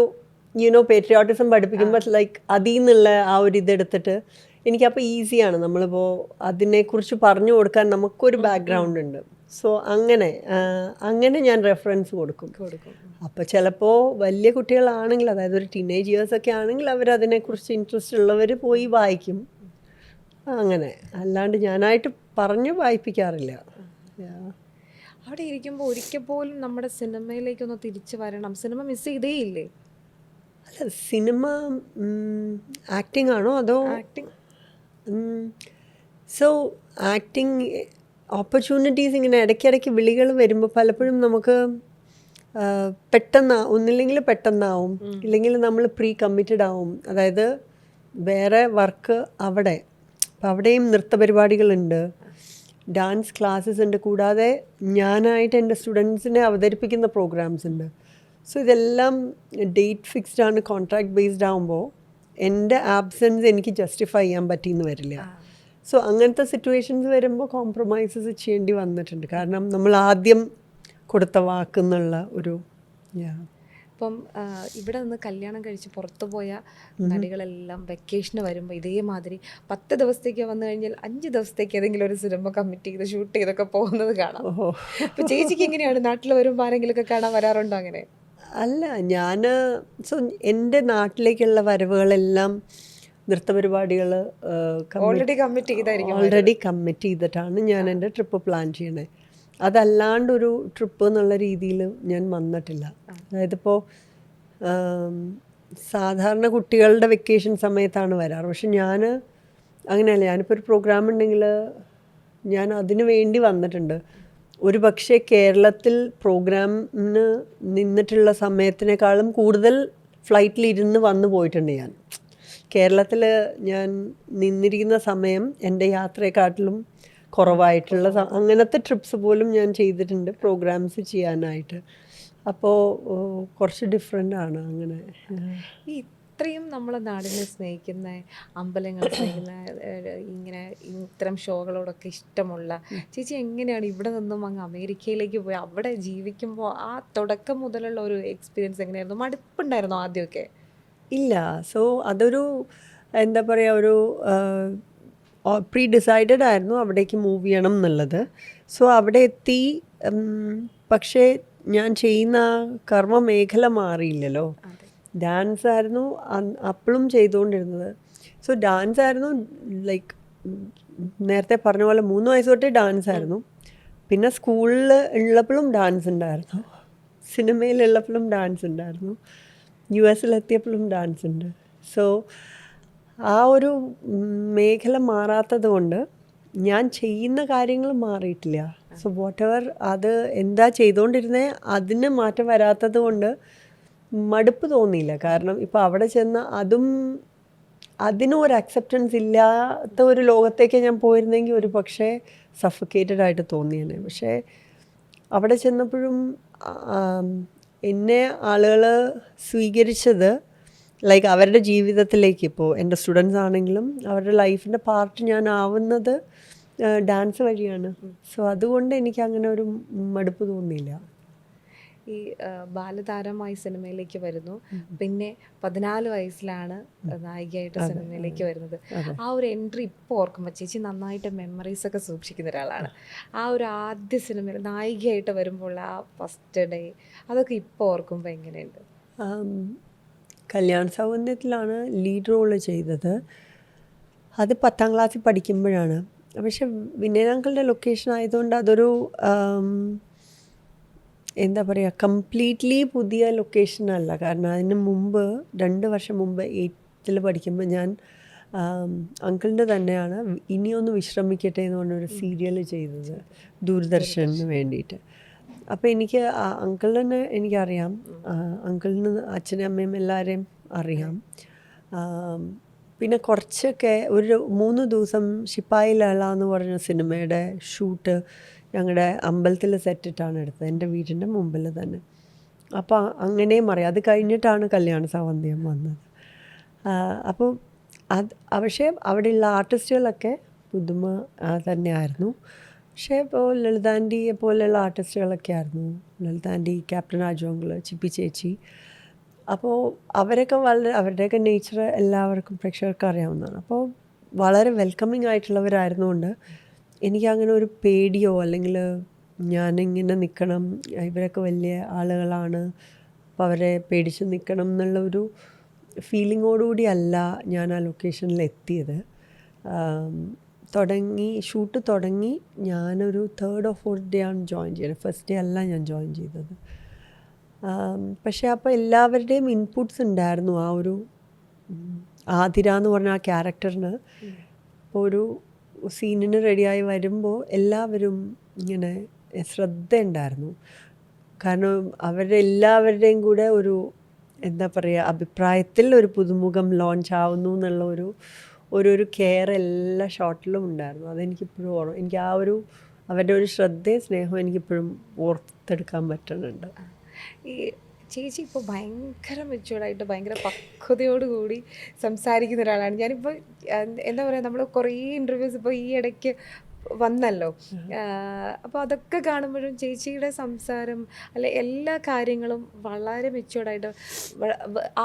പേട്രിയോട്ടിസം പഠിപ്പിക്കുമ്പോൾ ലൈക്ക് അതിൽ നിന്നുള്ള ആ ഒരു ഇതെടുത്തിട്ട് എനിക്കപ്പോൾ ഈസിയാണ്. നമ്മളിപ്പോൾ അതിനെക്കുറിച്ച് പറഞ്ഞു കൊടുക്കാൻ നമുക്കൊരു ബാക്ക്ഗ്രൗണ്ട് ഉണ്ട്. സോ അങ്ങനെ ഞാൻ റെഫറൻസ് കൊടുക്കും. അപ്പോൾ ചിലപ്പോൾ വലിയ കുട്ടികളാണെങ്കിൽ, അതായത് ഒരു ടീനേജ് ഇയേഴ്സൊക്കെ ആണെങ്കിൽ അവരതിനെക്കുറിച്ച് ഇൻട്രസ്റ്റ് ഉള്ളവർ പോയി വായിക്കും. അങ്ങനെ അല്ലാണ്ട് ഞാനായിട്ട് പറഞ്ഞു വായിപ്പിക്കാറില്ല. അവിടെ ഇരിക്കുമ്പോൾ ഒരിക്കൽ പോലും നമ്മുടെ സിനിമയിലേക്കൊന്ന് തിരിച്ചു വരണം, സിനിമ മിസ് ചെയ്തേ ഇല്ലേ? അല്ല, സിനിമ ആക്ടിങ് ആണോ അതോ ആക്ടിങ്? സോ ആക്ടിങ് ഓപ്പർച്യൂണിറ്റീസ് ഇങ്ങനെ ഇടയ്ക്കിടയ്ക്ക് വിളികൾ വരുമ്പോൾ പലപ്പോഴും നമുക്ക് ഒന്നില്ലെങ്കിൽ പെട്ടെന്നാവും, ഇല്ലെങ്കിൽ നമ്മൾ പ്രീ കമ്മിറ്റഡ് ആവും. അതായത് വേറെ വർക്ക് അവിടെ, അപ്പം അവിടെയും നൃത്ത പരിപാടികളുണ്ട്, ഡാൻസ് ക്ലാസ്സസ് ഉണ്ട്, കൂടാതെ ഞാനായിട്ട് എൻ്റെ സ്റ്റുഡൻസിനെ അവതരിപ്പിക്കുന്ന പ്രോഗ്രാംസ് ഉണ്ട്. സോ ഇതെല്ലാം ഡേറ്റ് ഫിക്സ്ഡ് ആണ്, കോൺട്രാക്ട് ബേസ്ഡ് ആകുമ്പോൾ എൻ്റെ ആബ്സെൻസ് എനിക്ക് ജസ്റ്റിഫൈ ചെയ്യാൻ പറ്റിയെന്ന് വരില്ല. സോ അങ്ങനത്തെ സിറ്റുവേഷൻസ് വരുമ്പോൾ കോംപ്രമൈസസ് ചെയ്യേണ്ടി വന്നിട്ടുണ്ട്. കാരണം നമ്മൾ ആദ്യം കൊടുത്ത വാക്കെന്നുള്ള ഒരു അപ്പം ഇവിടെ നിന്ന് കല്യാണം കഴിച്ച് പുറത്തു പോയ നടികളെല്ലാം വെക്കേഷന് വരുമ്പോൾ ഇതേമാതിരി 10 ദിവസത്തേക്ക് വന്നു കഴിഞ്ഞാൽ 5 ദിവസത്തേക്ക് ഏതെങ്കിലും ഒരു സിനിമ കമ്മിറ്റ് ചെയ്ത് ഷൂട്ട് ചെയ്തൊക്കെ പോകുന്നത് കാണാം. ഓഹോ. അപ്പൊ ചേച്ചിക്ക് എങ്ങനെയാണ് നാട്ടിൽ വരുമ്പോൾ ആരെങ്കിലുമൊക്കെ കാണാൻ വരാറുണ്ടോ അങ്ങനെ? അല്ല, ഞാൻ എൻ്റെ നാട്ടിലേക്കുള്ള വരവുകളെല്ലാം നൃത്തപരിപാടികൾ ഓൾറെഡി കമ്മിറ്റ് ചെയ്തായിരിക്കും. ഓൾറെഡി കമ്മിറ്റ് ചെയ്തിട്ടാണ് ഞാൻ എൻ്റെ ട്രിപ്പ് പ്ലാൻ ചെയ്യണത്. അതല്ലാണ്ടൊരു ട്രിപ്പ് എന്നുള്ള രീതിയിൽ ഞാൻ വന്നിട്ടില്ല. അതായത് ഇപ്പോൾ സാധാരണ കുട്ടികളുടെ വെക്കേഷൻ സമയത്താണ് വരാറ്. പക്ഷെ ഞാൻ അങ്ങനെയല്ല. ഞാനിപ്പോൾ ഒരു പ്രോഗ്രാം ഉണ്ടെങ്കിൽ ഞാൻ അതിനു വേണ്ടി വന്നിട്ടുണ്ട്. ഒരു പക്ഷേ കേരളത്തിൽ പ്രോഗ്രാമിന് നിന്നിട്ടുള്ള സമയത്തിനേക്കാളും കൂടുതൽ ഫ്ലൈറ്റിലിരുന്ന് വന്നു പോയിട്ടുണ്ട് ഞാൻ. കേരളത്തിൽ ഞാൻ നിന്നിരിക്കുന്ന സമയം എൻ്റെ യാത്രയെക്കാട്ടിലും കുറവായിട്ടുള്ള അങ്ങനത്തെ ട്രിപ്സ് പോലും ഞാൻ ചെയ്തിട്ടുണ്ട് പ്രോഗ്രാംസ് ചെയ്യാനായിട്ട്. അപ്പോൾ കുറച്ച് ഡിഫറെൻ്റ് ആണ് അങ്ങനെ. ഈ ഇത്രയും നമ്മളെ നാടിനെ സ്നേഹിക്കുന്ന, അമ്പലങ്ങളെ സ്നേഹിക്കുന്ന, ഇങ്ങനെ ഇത്തരം ഷോകളോടൊക്കെ ഇഷ്ടമുള്ള ചേച്ചി എങ്ങനെയാണ് ഇവിടെ നിന്നും അങ്ങ് അമേരിക്കയിലേക്ക് പോയി അവിടെ ജീവിക്കുമ്പോൾ ആ തുടക്കം മുതലുള്ള ഒരു എക്സ്പീരിയൻസ് എങ്ങനെയായിരുന്നു? മടുപ്പുണ്ടായിരുന്നോ ആദ്യമൊക്കെ? ഇല്ല. സോ അതൊരു എന്താ പറയുക, ഒരു പ്രീ ഡിസൈഡഡ് ആയിരുന്നു അവിടേക്ക് മൂവ് ചെയ്യണം എന്നുള്ളത്. സോ അവിടെ എത്തി. പക്ഷേ ഞാൻ ചെയ്യുന്ന കർമ്മ മേഖല മാറിയില്ലല്ലോ. ഡാൻസ് ആയിരുന്നു അപ്പോഴും ചെയ്തുകൊണ്ടിരുന്നത്. സോ ഡാൻസ് ആയിരുന്നു ലൈക്ക് നേരത്തെ പറഞ്ഞ പോലെ 3 വയസ്സ് തൊട്ടേ ഡാൻസ് ആയിരുന്നു. പിന്നെ സ്കൂളിൽ ഉള്ളപ്പോഴും ഡാൻസ് ഉണ്ടായിരുന്നു, സിനിമയിലുള്ളപ്പോഴും ഡാൻസ് ഉണ്ടായിരുന്നു, US-ലെത്തിയപ്പോഴും ഡാൻസ് ഉണ്ട്. സോ ആ ഒരു മേഖല മാറാത്തത് കൊണ്ട് ഞാൻ ചെയ്യുന്ന കാര്യങ്ങൾ മാറിയിട്ടില്ല. സോ വാട്ട് എവർ അത് എന്താ ചെയ്തുകൊണ്ടിരുന്നത് അതിന് മാറ്റം വരാത്തത് കൊണ്ട് മടുപ്പ് തോന്നിയില്ല. കാരണം ഇപ്പോൾ അവിടെ ചെന്ന് അതിനും ഒരു അക്സെപ്റ്റൻസ് ഇല്ലാത്ത ഒരു ലോകത്തേക്ക് ഞാൻ പോയിരുന്നെങ്കിൽ ഒരു പക്ഷേ സഫക്കേറ്റഡ് ആയിട്ട് തോന്നിയേനെ. പക്ഷേ അവിടെ ചെന്നപ്പോഴും എന്നെ ആളുകൾ സ്വീകരിച്ചത് ലൈക്ക് അവരുടെ ജീവിതത്തിലേക്ക്, ഇപ്പോൾ എൻ്റെ സ്റ്റുഡൻസ് ആണെങ്കിലും അവരുടെ ലൈഫിൻ്റെ പാർട്ട് ഞാൻ ആവുന്നത് ഡാൻസ് വഴിയാണ്. സോ അതുകൊണ്ട് എനിക്ക് അങ്ങനെ ഒരു മടുപ്പ് തോന്നിയില്ല. ഈ ബാലതാരമായി സിനിമയിലേക്ക് വരുന്നു, പിന്നെ 14 വയസ്സിലാണ് നായികയായിട്ട് സിനിമയിലേക്ക് വരുന്നത്. ആ ഒരു എൻട്രി ഇപ്പോൾ ഓർക്കുമ്പോൾ ചേച്ചി നന്നായിട്ട് മെമ്മറീസ് ഒക്കെ സൂക്ഷിക്കുന്ന ഒരാളാണ്. ആ ഒരു ആദ്യ സിനിമയിൽ നായികയായിട്ട് വരുമ്പോൾ ആ ഫസ്റ്റ് ഡേ അതൊക്കെ ഇപ്പോൾ ഓർക്കുമ്പോൾ എങ്ങനെയുണ്ട്? കല്യാൺ സൗന്ദര്യത്തിലാണ് ലീഡ് റോള് ചെയ്തത്. അത് 10ാം ക്ലാസ്സിൽ പഠിക്കുമ്പോഴാണ്. പക്ഷെ വിനയനാങ്കളുടെ ലൊക്കേഷൻ ആയതുകൊണ്ട് അതൊരു എന്താ പറയുക, കംപ്ലീറ്റ്ലി പുതിയ ലൊക്കേഷനല്ല. കാരണം അതിന് മുമ്പ് 2 വർഷം മുമ്പ് 8th പഠിക്കുമ്പോൾ ഞാൻ അങ്കിളിൻ്റെ തന്നെയാണ് ഇനിയൊന്ന് വിശ്രമിക്കട്ടെ എന്ന് പറഞ്ഞൊരു സീരിയൽ ചെയ്തത് ദൂരദർശന് വേണ്ടിയിട്ട്. അപ്പോൾ എനിക്ക് അങ്കിളിനെ എനിക്കറിയാം, അങ്കിളിന് അച്ഛനും അമ്മയും എല്ലാവരെയും അറിയാം. പിന്നെ കുറച്ചൊക്കെ ഒരു 3 ദിവസം ശിപ്പായി ലള എന്ന് പറഞ്ഞ സിനിമയുടെ ഷൂട്ട് ഞങ്ങളുടെ അമ്പലത്തിൽ സെറ്റിട്ടാണ് എടുത്തത്, എൻ്റെ വീടിൻ്റെ മുമ്പിൽ തന്നെ. അപ്പോൾ അങ്ങനെയും അറിയാം. അത് കഴിഞ്ഞിട്ടാണ് കല്യാണ സൗന്ദര്യം വന്നത്. അപ്പോൾ പക്ഷേ അവിടെയുള്ള ആർട്ടിസ്റ്റുകളൊക്കെ പുതുമ തന്നെയായിരുന്നു. പക്ഷേ ഇപ്പോൾ ലളിതാൻറ്റിയെ പോലെയുള്ള ആർട്ടിസ്റ്റുകളൊക്കെ ആയിരുന്നു. ലളിതാൻറ്റി, ക്യാപ്റ്റൻ രാജോങ്കിൾ, ചിപ്പി ചേച്ചി. അപ്പോൾ അവരൊക്കെ അവരുടെയൊക്കെ നേച്ചർ എല്ലാവർക്കും പ്രേക്ഷകർക്ക് അറിയാവുന്നതാണ്. അപ്പോൾ വളരെ വെൽക്കമിങ് ആയിട്ടുള്ളവരായിരുന്നുകൊണ്ട് എനിക്കങ്ങനെ ഒരു പേടിയോ അല്ലെങ്കിൽ ഞാനിങ്ങനെ നിൽക്കണം, ഇവരൊക്കെ വലിയ ആളുകളാണ് അപ്പോൾ അവരെ പേടിച്ച് നിൽക്കണം എന്നുള്ള ഒരു ഫീലിങ്ങോടുകൂടി അല്ല ഞാൻ ആ ലൊക്കേഷനിൽ എത്തിയത്. ഷൂട്ട് തുടങ്ങി ഞാനൊരു 3rd or 4th ഡേ ആണ് ജോയിൻ ചെയ്യുന്നത്. ഫസ്റ്റ് ഡേ അല്ല ഞാൻ ജോയിൻ ചെയ്തത്. പക്ഷേ അപ്പോൾ എല്ലാവരുടെയും ഇൻപുട്സ് ഉണ്ടായിരുന്നു. ആ ഒരു ആതിര എന്ന് പറഞ്ഞ ആ ക്യാരക്ടറിന് ഇപ്പോൾ ഒരു സീനിന് റെഡിയായി വരുമ്പോൾ എല്ലാവരും ഇങ്ങനെ ശ്രദ്ധ ഉണ്ടായിരുന്നു. കാരണം അവരുടെ എല്ലാവരുടെയും കൂടെ ഒരു എന്താ പറയുക, അഭിപ്രായത്തിൽ ഒരു പുതുമുഖം ലോഞ്ച് ആവുന്നു എന്നുള്ള ഒരു കെയർ എല്ലാ ഷോട്ടിലും ഉണ്ടായിരുന്നു. അതെനിക്കിപ്പോഴും ഓർമ്മ. എനിക്ക് ആ ഒരു അവരുടെ ഒരു ശ്രദ്ധയും സ്നേഹവും എനിക്കിപ്പോഴും ഓർത്തെടുക്കാൻ പറ്റുന്നുണ്ട്. ഈ ചേച്ചി ഇപ്പോൾ ഭയങ്കര മെച്യൂർഡായിട്ട് ഭയങ്കര പക്വതയോടുകൂടി സംസാരിക്കുന്ന ഒരാളാണ്. ഞാനിപ്പോൾ എന്താ പറയുക, നമ്മൾ കുറേ ഇൻ്റർവ്യൂസ് ഇപ്പോൾ ഈ ഇടയ്ക്ക് വന്നല്ലോ. അപ്പോൾ അതൊക്കെ കാണുമ്പോഴും ചേച്ചിയുടെ സംസാരം അല്ലെ എല്ലാ കാര്യങ്ങളും വളരെ മെച്ചുവേർഡായിട്ട്,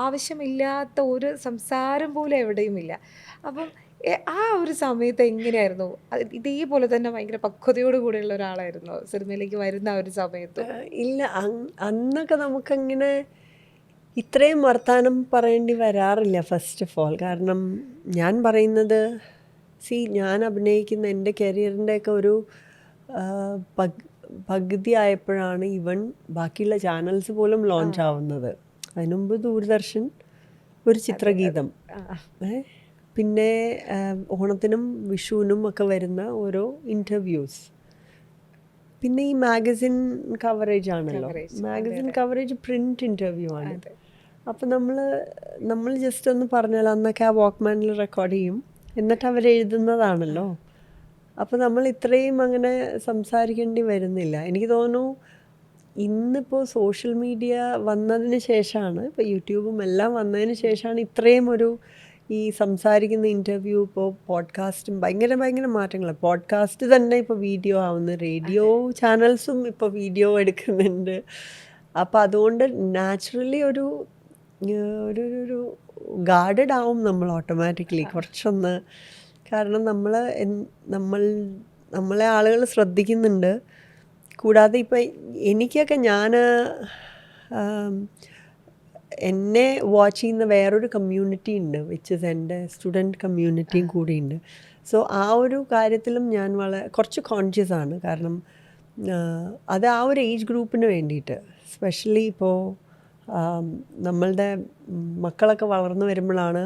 ആവശ്യമില്ലാത്ത ഒരു സംസാരം പോലും എവിടെയും ഇല്ല. അപ്പം ആ ഒരു സമയത്ത് എങ്ങനെയായിരുന്നു? ഇതേപോലെ തന്നെ ഭയങ്കര പക്വതയോട് കൂടെയുള്ള ഒരാളായിരുന്നു സിനിമയിലേക്ക് വരുന്ന ആ ഒരു സമയത്ത്? ഇല്ല, അന്നൊക്കെ നമുക്കങ്ങനെ ഇത്രയും വർത്താനം പറയേണ്ടി വരാറില്ല ഫസ്റ്റ് ഓഫ് ഓൾ. കാരണം ഞാൻ പറയുന്നത്, ഞാൻ അഭിനയിക്കുന്ന എൻ്റെ കരിയറിൻ്റെയൊക്കെ ഒരു പകുതി ആയപ്പോഴാണ് ഈവൻ ബാക്കിയുള്ള ചാനൽസ് പോലും ലോഞ്ച് ആവുന്നത്. അതിനുമുമ്പ് ദൂരദർശൻ, ഒരു ചിത്രഗീതം, പിന്നെ ഓണത്തിനും വിഷുവിനും ഒക്കെ വരുന്ന ഓരോ ഇൻ്റർവ്യൂസ്, പിന്നെ ഈ മാഗസിൻ കവറേജ് ആണല്ലോ. മാഗസിൻ കവറേജ് പ്രിൻ്റ് ഇൻ്റർവ്യൂ ആണ്. അപ്പോൾ നമ്മൾ ജസ്റ്റ് ഒന്ന് പറഞ്ഞാൽ അന്നൊക്കെ ആ വാക്ക്മാനിൽ റെക്കോർഡ് ചെയ്യും, എന്നിട്ട് അവരെഴുതുന്നതാണല്ലോ. അപ്പോൾ നമ്മൾ ഇത്രയും അങ്ങനെ സംസാരിക്കേണ്ടി വരുന്നില്ല. എനിക്ക് തോന്നുന്നു ഇന്നിപ്പോൾ സോഷ്യൽ മീഡിയ വന്നതിന് ശേഷമാണ്, ഇപ്പോൾ യൂട്യൂബും എല്ലാം വന്നതിന് ശേഷമാണ് ഇത്രയും ഒരു ഈ സംസാരിക്കുന്ന ഇൻ്റർവ്യൂ, ഇപ്പോൾ പോഡ്കാസ്റ്റും ഭയങ്കര മാറ്റങ്ങൾ. പോഡ്കാസ്റ്റ് തന്നെ ഇപ്പോൾ വീഡിയോ ആവുന്നു, റേഡിയോ ചാനൽസും ഇപ്പോൾ വീഡിയോ എടുക്കുന്നുണ്ട്. അപ്പോൾ അതുകൊണ്ട് നാച്ചുറലി ഒരു ഗാർഡഡ് ആവും നമ്മൾ ഓട്ടോമാറ്റിക്കലി കുറച്ചൊന്ന്. കാരണം നമ്മളെ ആളുകൾ ശ്രദ്ധിക്കുന്നുണ്ട്. കൂടാതെ ഇപ്പം എനിക്കൊക്കെ എന്നെ വാച്ച് ചെയ്യുന്ന വേറൊരു കമ്മ്യൂണിറ്റി ഉണ്ട്, വിച്ച് ഇസ് എൻ്റെ സ്റ്റുഡൻറ്റ് കമ്മ്യൂണിറ്റിയും കൂടിയുണ്ട്. സോ ആ ഒരു കാര്യത്തിലും ഞാൻ കുറച്ച് കോൺഷ്യസ് ആണ്. കാരണം അത് ആ ഒരു ഏജ് ഗ്രൂപ്പിന് വേണ്ടിയിട്ട്, സ്പെഷ്യലി ഇപ്പോൾ നമ്മളുടെ മക്കളൊക്കെ വളർന്നു വരുമ്പോഴാണ്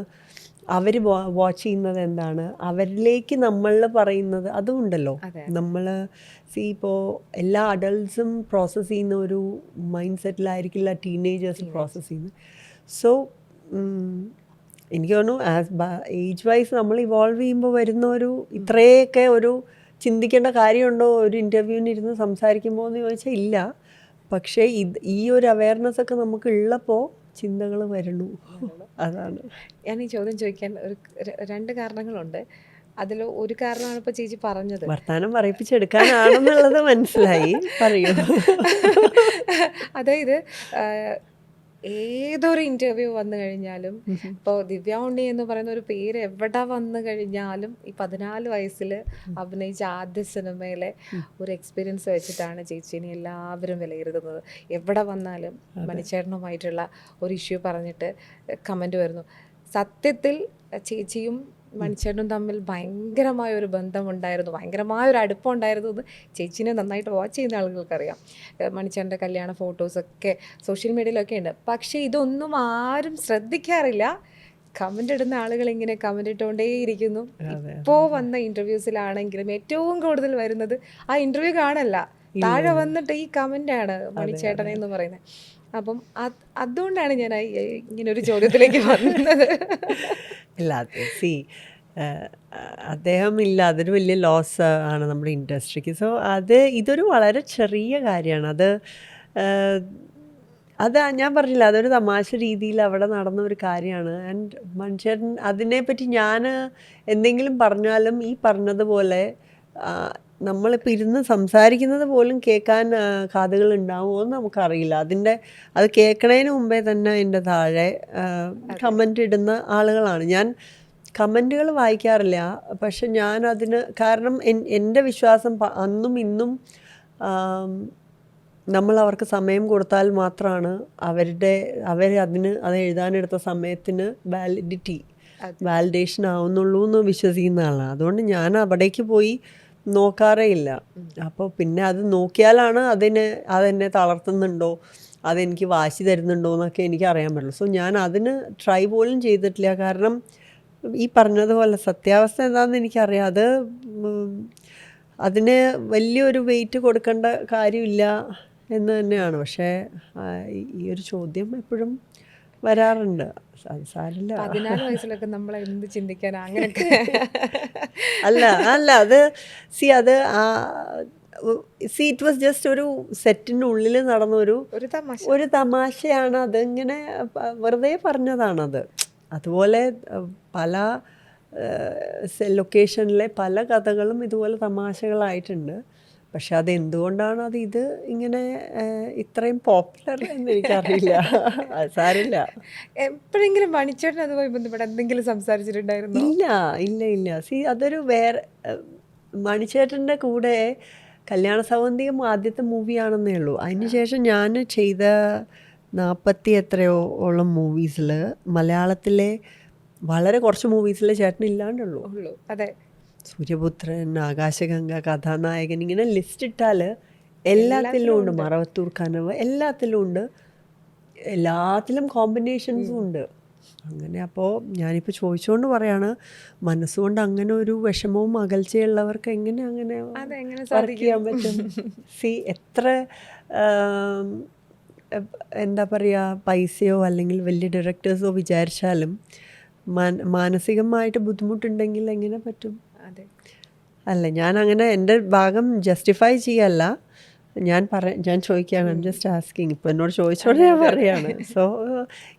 അവർ വാച്ച് ചെയ്യുന്നത് എന്താണ്, അവരിലേക്ക് നമ്മൾ പറയുന്നത് അതും ഉണ്ടല്ലോ. നമ്മൾ ഇപ്പോൾ എല്ലാ അഡൾട്ട്സും പ്രോസസ്സ് ചെയ്യുന്ന ഒരു മൈൻഡ് സെറ്റിലായിരിക്കില്ല ടീനേജേഴ്സ് പ്രോസസ്സ് ചെയ്യുന്നത്. സോ എനിക്ക് തോന്നുന്നു ഏജ് വൈസ് നമ്മൾ ഇവോൾവ് ചെയ്യുമ്പോൾ വരുന്ന ഒരു ഇത്രയൊക്കെ ഒരു ചിന്തിക്കേണ്ട കാര്യമുണ്ടോ ഒരു ഇൻ്റർവ്യൂവിന് ഇരുന്ന് സംസാരിക്കുമ്പോൾ എന്ന് ചോദിച്ചാൽ ഇല്ല. പക്ഷേ ഈ ഒരു അവയർനെസ് ഒക്കെ നമുക്ക് ഉള്ളപ്പോൾ ചിന്തകൾ വരുന്നു. അതാണ് ഞാൻ ഈ ചോദ്യം ചോദിക്കാൻ രണ്ട് കാരണങ്ങളുണ്ട്. അതിൽ ഒരു കാരണമാണ് ഇപ്പോൾ ചേച്ചി പറഞ്ഞത്, വർത്താനം പറയിപ്പിച്ചെടുക്കാനാണെന്നുള്ളത് മനസ്സിലായി. പറയൂ. അതായത് ഏതൊരു ഇൻ്റർവ്യൂ വന്നു കഴിഞ്ഞാലും, ഇപ്പോൾ ദിവ്യ ഉണ്ണി എന്ന് പറയുന്ന ഒരു പേര് എവിടെ വന്നു കഴിഞ്ഞാലും ഈ 14 വയസ്സിൽ അഭിനയിച്ച ആദ്യ സിനിമയിലെ ഒരു എക്സ്പീരിയൻസ് വെച്ചിട്ടാണ് ചേച്ചീനെ എല്ലാവരും വിലയിരുത്തുന്നത്. എവിടെ വന്നാലും മണിച്ചേട്ടനുമായിട്ടുള്ള ഒരു ഇഷ്യൂ പറഞ്ഞിട്ട് കമൻറ്റ് വരുന്നു. സത്യത്തിൽ ചേച്ചിയും മണിച്ചേട്ടനും തമ്മിൽ ഭയങ്കരമായ ഒരു ബന്ധമുണ്ടായിരുന്നു, ഭയങ്കരമായ ഒരു അടുപ്പം ഉണ്ടായിരുന്നു എന്ന് ചേച്ചീനെ നന്നായിട്ട് വാച്ച് ചെയ്യുന്ന ആളുകൾക്കറിയാം. മണിച്ചേട്ടൻ്റെ കല്യാണ ഫോട്ടോസൊക്കെ സോഷ്യൽ മീഡിയയിലൊക്കെ ഉണ്ട്. പക്ഷേ ഇതൊന്നും ആരും ശ്രദ്ധിക്കാറില്ല. കമൻ്റ് ഇടുന്ന ആളുകൾ ഇങ്ങനെ കമൻ്റ് ഇട്ടുകൊണ്ടേയിരിക്കുന്നു. ഇപ്പോൾ വന്ന ഇൻ്റർവ്യൂസിലാണെങ്കിലും ഏറ്റവും കൂടുതൽ വരുന്നത് ആ ഇൻ്റർവ്യൂ കാണല്ല, താഴെ വന്നിട്ട് ഈ കമൻ്റാണ് മണിച്ചേട്ടനെ എന്ന് പറയുന്നത്. അപ്പം അതുകൊണ്ടാണ് ഞാൻ ഇങ്ങനെ ഒരു ചോദ്യത്തിലേക്ക് വന്നത്. ഇല്ല, അദ്ദേഹം ഇല്ല, അതൊരു വലിയ ലോസ് ആണ് നമ്മുടെ ഇൻഡസ്ട്രിക്ക്. സോ ഇതൊരു വളരെ ചെറിയ കാര്യമാണ്. അത് ഞാൻ പറഞ്ഞില്ല, അതൊരു തമാശ രീതിയിൽ അവിടെ നടന്ന ഒരു കാര്യമാണ്. ആൻഡ് മനുഷ്യൻ അതിനെപ്പറ്റി ഞാൻ എന്തെങ്കിലും പറഞ്ഞാലും ഈ പറഞ്ഞതുപോലെ നമ്മളിപ്പോൾ ഇരുന്ന് സംസാരിക്കുന്നത് പോലും കേൾക്കാൻ കാതുകൾ ഉണ്ടാവുമോ എന്ന് നമുക്കറിയില്ല. അത് കേൾക്കണതിന് മുമ്പേ തന്നെ എൻ്റെ താഴെ കമൻ്റ് ഇടുന്ന ആളുകളാണ്. ഞാൻ കമൻറ്റുകൾ വായിക്കാറില്ല, പക്ഷെ കാരണം എൻ്റെ വിശ്വാസം അന്നും ഇന്നും നമ്മൾ അവർക്ക് സമയം കൊടുത്താൽ മാത്രമാണ് അത് എഴുതാനെടുത്ത സമയത്തിന് വാലിഡേഷൻ ആവുന്നുള്ളൂ എന്ന് വിശ്വസിക്കുന്ന ആളാണ്. അതുകൊണ്ട് ഞാൻ അവിടേക്ക് പോയി നോക്കാറേ ഇല്ല. അപ്പോൾ പിന്നെ അത് നോക്കിയാലാണ് അതെന്നെ തളർത്തുന്നുണ്ടോ, അതെനിക്ക് വാശി തരുന്നുണ്ടോ എന്നൊക്കെ എനിക്ക് അറിയാൻ പറ്റുള്ളൂ. സോ ഞാൻ അതിന് ട്രൈ പോലും ചെയ്തിട്ടില്ല. കാരണം ഈ പറഞ്ഞതുപോലെ സത്യാവസ്ഥ എന്താണെന്ന് എനിക്കറിയാം. അതിന് വലിയൊരു വെയിറ്റ് കൊടുക്കേണ്ട കാര്യമില്ല എന്ന് തന്നെയാണ്. പക്ഷേ ഈ ഒരു ചോദ്യം എപ്പോഴും വരാറുണ്ട്. സാരില്ല, 14 വയസ്സിലൊക്കെ നമ്മൾ എന്ത് ചിന്തിക്കാനാ അങ്ങനെയൊക്കെ. അല്ല അത് ഇറ്റ് വാസ് ജസ്റ്റ് ഒരു സെറ്റിനുള്ളിൽ നടന്ന ഒരു തമാശയാണ്. അതിങ്ങനെ വെറുതെ പറഞ്ഞതാണത്. അതുപോലെ പല ലൊക്കേഷനിലെ പല കഥകളും ഇതുപോലെ തമാശകളായിട്ടുണ്ട്. പക്ഷെ അതെന്തുകൊണ്ടാണ് ഇത് ഇങ്ങനെ ഇത്രയും പോപ്പുലർ എന്ന് എനിക്കറിയില്ല. അത് സാരില്ല. എപ്പോഴെങ്കിലും മണിച്ചേട്ടൻ അതുമായി ബന്ധപ്പെട്ട് എന്തെങ്കിലും സംസാരിച്ചിട്ടുണ്ടായിരുന്നോ? ഇല്ല ഇല്ല ഇല്ല അതൊരു വേറെ മണിച്ചേട്ടൻ്റെ കൂടെ കല്യാണ സൗന്ദര്യം ആദ്യത്തെ മൂവിയാണെന്നേ ഉള്ളൂ. അതിന് ശേഷം ഞാൻ ചെയ്ത 40 എത്രയോളം മൂവീസിൽ മലയാളത്തിലെ വളരെ കുറച്ച് മൂവീസിൽ ചേട്ടൻ ഇല്ലാണ്ടുള്ളൂ. ഉള്ളൂ. അതെ. സൂര്യപുത്രൻ, ആകാശഗംഗ, കഥാനായകൻ, ഇങ്ങനെ ലിസ്റ്റ് ഇട്ടാൽ എല്ലാത്തിലും ഉണ്ട്. മറവത്തൂർ കനവ്, എല്ലാത്തിലും ഉണ്ട്. എല്ലാത്തിലും കോമ്പിനേഷൻസും ഉണ്ട്. അങ്ങനെ അപ്പോൾ ഞാനിപ്പോൾ ചോദിച്ചുകൊണ്ട് പറയാണ്, മനസ്സുകൊണ്ട് അങ്ങനെ ഒരു വിഷമവും അകൽച്ചയുള്ളവർക്ക് എങ്ങനെ അങ്ങനെ വർക്ക് ചെയ്യാൻ പറ്റും? എത്ര എന്താ പറയുക, പൈസയോ അല്ലെങ്കിൽ വലിയ ഡയറക്ടേഴ്സോ വിചാരിച്ചാലും മാനസികമായിട്ട് ബുദ്ധിമുട്ടുണ്ടെങ്കിൽ എങ്ങനെ പറ്റും? അതെ. അല്ല, ഞാൻ അങ്ങനെ എൻ്റെ ഭാഗം ജസ്റ്റിഫൈ ചെയ്യല്ല, ഞാൻ ചോദിക്കുകയാണ്. ഐം ജസ്റ്റ് ആസ്കിങ്. ഇപ്പോൾ എന്നോട് ചോദിച്ചോടെ ഞാൻ പറയാണ്. സോ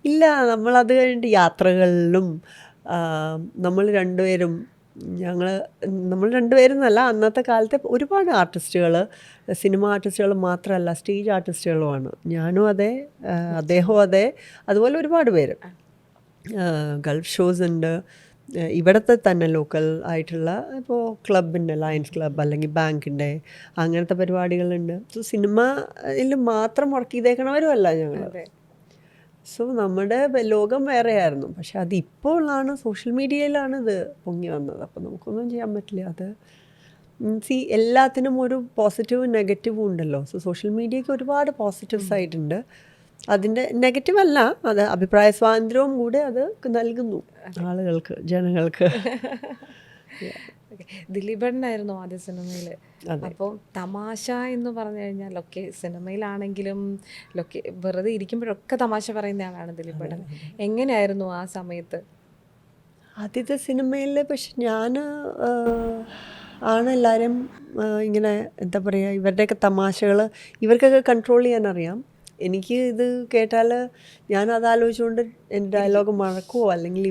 ഇല്ല, നമ്മളത് കഴിഞ്ഞിട്ട് യാത്രകളിലും നമ്മൾ രണ്ടുപേരും എന്നല്ല, അന്നത്തെ കാലത്തെ ഒരുപാട് ആർട്ടിസ്റ്റുകൾ, സിനിമ ആർട്ടിസ്റ്റുകൾ മാത്രമല്ല സ്റ്റേജ് ആർട്ടിസ്റ്റുകളുമാണ്. ഞാനും അതെ, അദ്ദേഹവും അതെ, അതുപോലെ ഒരുപാട് പേര്. ഗൾഫ് ഷോസ് ഉണ്ട്, ഇവിടുത്തെ തന്നെ ലോക്കൽ ആയിട്ടുള്ള ഇപ്പോൾ ക്ലബിൻ്റെ, ലയൺസ് ക്ലബ്ബ് അല്ലെങ്കിൽ ബാങ്കിൻ്റെ അങ്ങനത്തെ പരിപാടികളുണ്ട്. സോ സിനിമയിൽ മാത്രം വർക്ക് ചെയ്തേക്കണവരും അല്ല ഞങ്ങൾ. സോ നമ്മുടെ ലോകം വേറെയായിരുന്നു. പക്ഷെ അതിപ്പോഴാണ് സോഷ്യൽ മീഡിയയിലാണ് ഇത് പൊങ്ങി വന്നത്. അപ്പോൾ നമുക്കൊന്നും ചെയ്യാൻ പറ്റില്ല. അത് എല്ലാത്തിനും ഒരു പോസിറ്റീവും നെഗറ്റീവും ഉണ്ടല്ലോ. സോ സോഷ്യൽ മീഡിയയ്ക്ക് ഒരുപാട് പോസിറ്റീവ് സൈഡ് ഉണ്ട്. അതിൻ്റെ നെഗറ്റീവ് അല്ല, അത് അഭിപ്രായ സ്വാതന്ത്ര്യവും കൂടെ അത് നൽകുന്നു ആളുകൾക്ക്, ജനങ്ങൾക്ക്. ദിലീപേട്ടനായിരുന്നു ആദ്യ സിനിമയിൽ. അപ്പോൾ തമാശ എന്ന് പറഞ്ഞു കഴിഞ്ഞാൽ സിനിമയിലാണെങ്കിലും വെറുതെ ഇരിക്കുമ്പോഴൊക്കെ തമാശ പറയുന്ന ആളാണ് ദിലീപേട്ടൻ. എങ്ങനെയായിരുന്നു ആ സമയത്ത്? ആദ്യത്തെ സിനിമയിൽ പക്ഷെ ഞാൻ ആണ് എല്ലാവരും ഇങ്ങനെ എന്താ പറയുക, ഇവരുടെയൊക്കെ തമാശകൾ ഇവർക്കൊക്കെ കൺട്രോൾ ചെയ്യാനറിയാം. എനിക്ക് ഇത് കേട്ടാൽ ഞാൻ ആലോചിച്ചുകൊണ്ട് എൻ്റെ ഡയലോഗ് മറക്കുമോ, അല്ലെങ്കിൽ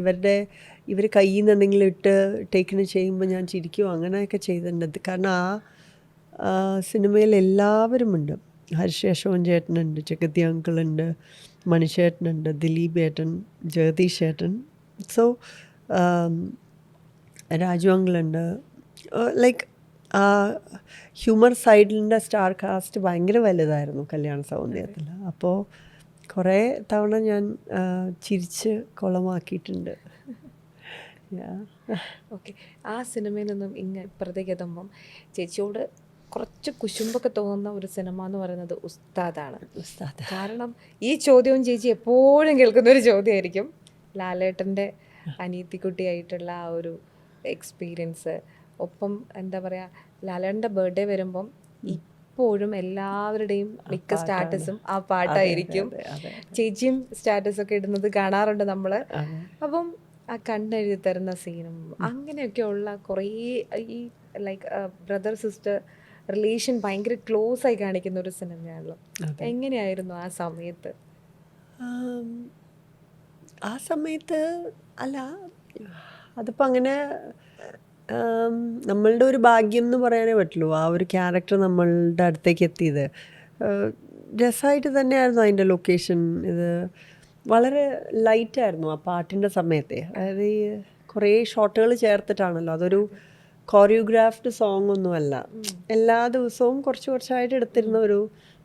ഇവർ കയ്യിൽ നിന്ന് എന്തെങ്കിലും ഇട്ട് ടേക്കിന് ചെയ്യുമ്പോൾ ഞാൻ ചിരിക്കുമോ, അങ്ങനെയൊക്കെ ചെയ്തിട്ടുണ്ട്. കാരണം ആ സിനിമയിൽ എല്ലാവരുമുണ്ട്. ഹരിശേഷവൻ ചേട്ടനുണ്ട്, ജഗതി അങ്കിളുണ്ട്, മണിച്ചേട്ടനുണ്ട്, ദിലീപ് ഏട്ടൻ, ജഗദീഷ് ഏട്ടൻ, സോ രാജു അങ്കിളുണ്ട്. ലൈക്ക് ഹ്യൂമർ സൈഡിൻ്റെ സ്റ്റാർ കാസ്റ്റ് ഭയങ്കര വലുതായിരുന്നു കല്യാണ സൗന്ദര്യത്തിൽ. അപ്പോൾ കുറേ തവണ ഞാൻ ചിരിച്ച് കുളമാക്കിയിട്ടുണ്ട്. ഓക്കെ. ആ സിനിമയിൽ നിന്നും ഇപ്പുറത്തേക്ക് എത്തുമ്പം ചേച്ചിയോട് കുറച്ച് കുശുമ്പൊക്കെ തോന്നുന്ന ഒരു സിനിമ എന്ന് പറയുന്നത് ഉസ്താദാണ്. കാരണം ഈ ചോദ്യവും ചേച്ചി എപ്പോഴും കേൾക്കുന്ന ഒരു ചോദ്യമായിരിക്കും. ലാലേട്ടൻ്റെ അനിയത്തിക്കുട്ടിയായിട്ടുള്ള ആ ഒരു എക്സ്പീരിയൻസ്, ഒപ്പം എന്താ പറയുക, ലാലേട്ടൻ്റെ ബർത്ത്ഡേ വരുമ്പം ഇപ്പോഴും എല്ലാവരുടെയും മിക്ക സ്റ്റാറ്റസും ആ പാട്ടായിരിക്കും. ചേച്ചിയും സ്റ്റാറ്റസൊക്കെ ഇടുന്നത് കാണാറുണ്ട് നമ്മൾ. അപ്പം ആ കണ്ണെഴുതി തരുന്ന സീനും അങ്ങനെയൊക്കെയുള്ള കുറേ ഈ ലൈക്ക് ബ്രദർ സിസ്റ്റർ റിലേഷൻ ഭയങ്കര ക്ലോസ് ആയി കാണിക്കുന്ന ഒരു സിനിമയാണല്ലോ. എങ്ങനെയായിരുന്നു ആ സമയത്ത്? ആ സമയത്ത് അല്ല, അതിപ്പോൾ അങ്ങനെ നമ്മളുടെ ഒരു ഭാഗ്യം എന്ന് പറയാനേ പറ്റുള്ളൂ. ആ ഒരു ക്യാരക്ടർ നമ്മളുടെ അടുത്തേക്ക് എത്തിയത് രസമായിട്ട് തന്നെയായിരുന്നു. അതിൻ്റെ ലൊക്കേഷൻ ഇത് വളരെ ലൈറ്റായിരുന്നു ആ പാട്ടിൻ്റെ സമയത്തെ. അതായത് ഈ കുറേ ഷോട്ടുകൾ ചേർത്തിട്ടാണല്ലോ, അതൊരു കോറിയോഗ്രാഫ്ഡ് സോങ് ഒന്നുമല്ല. എല്ലാ ദിവസവും കുറച്ച് കുറച്ചായിട്ട് എടുത്തിരുന്ന ഒരു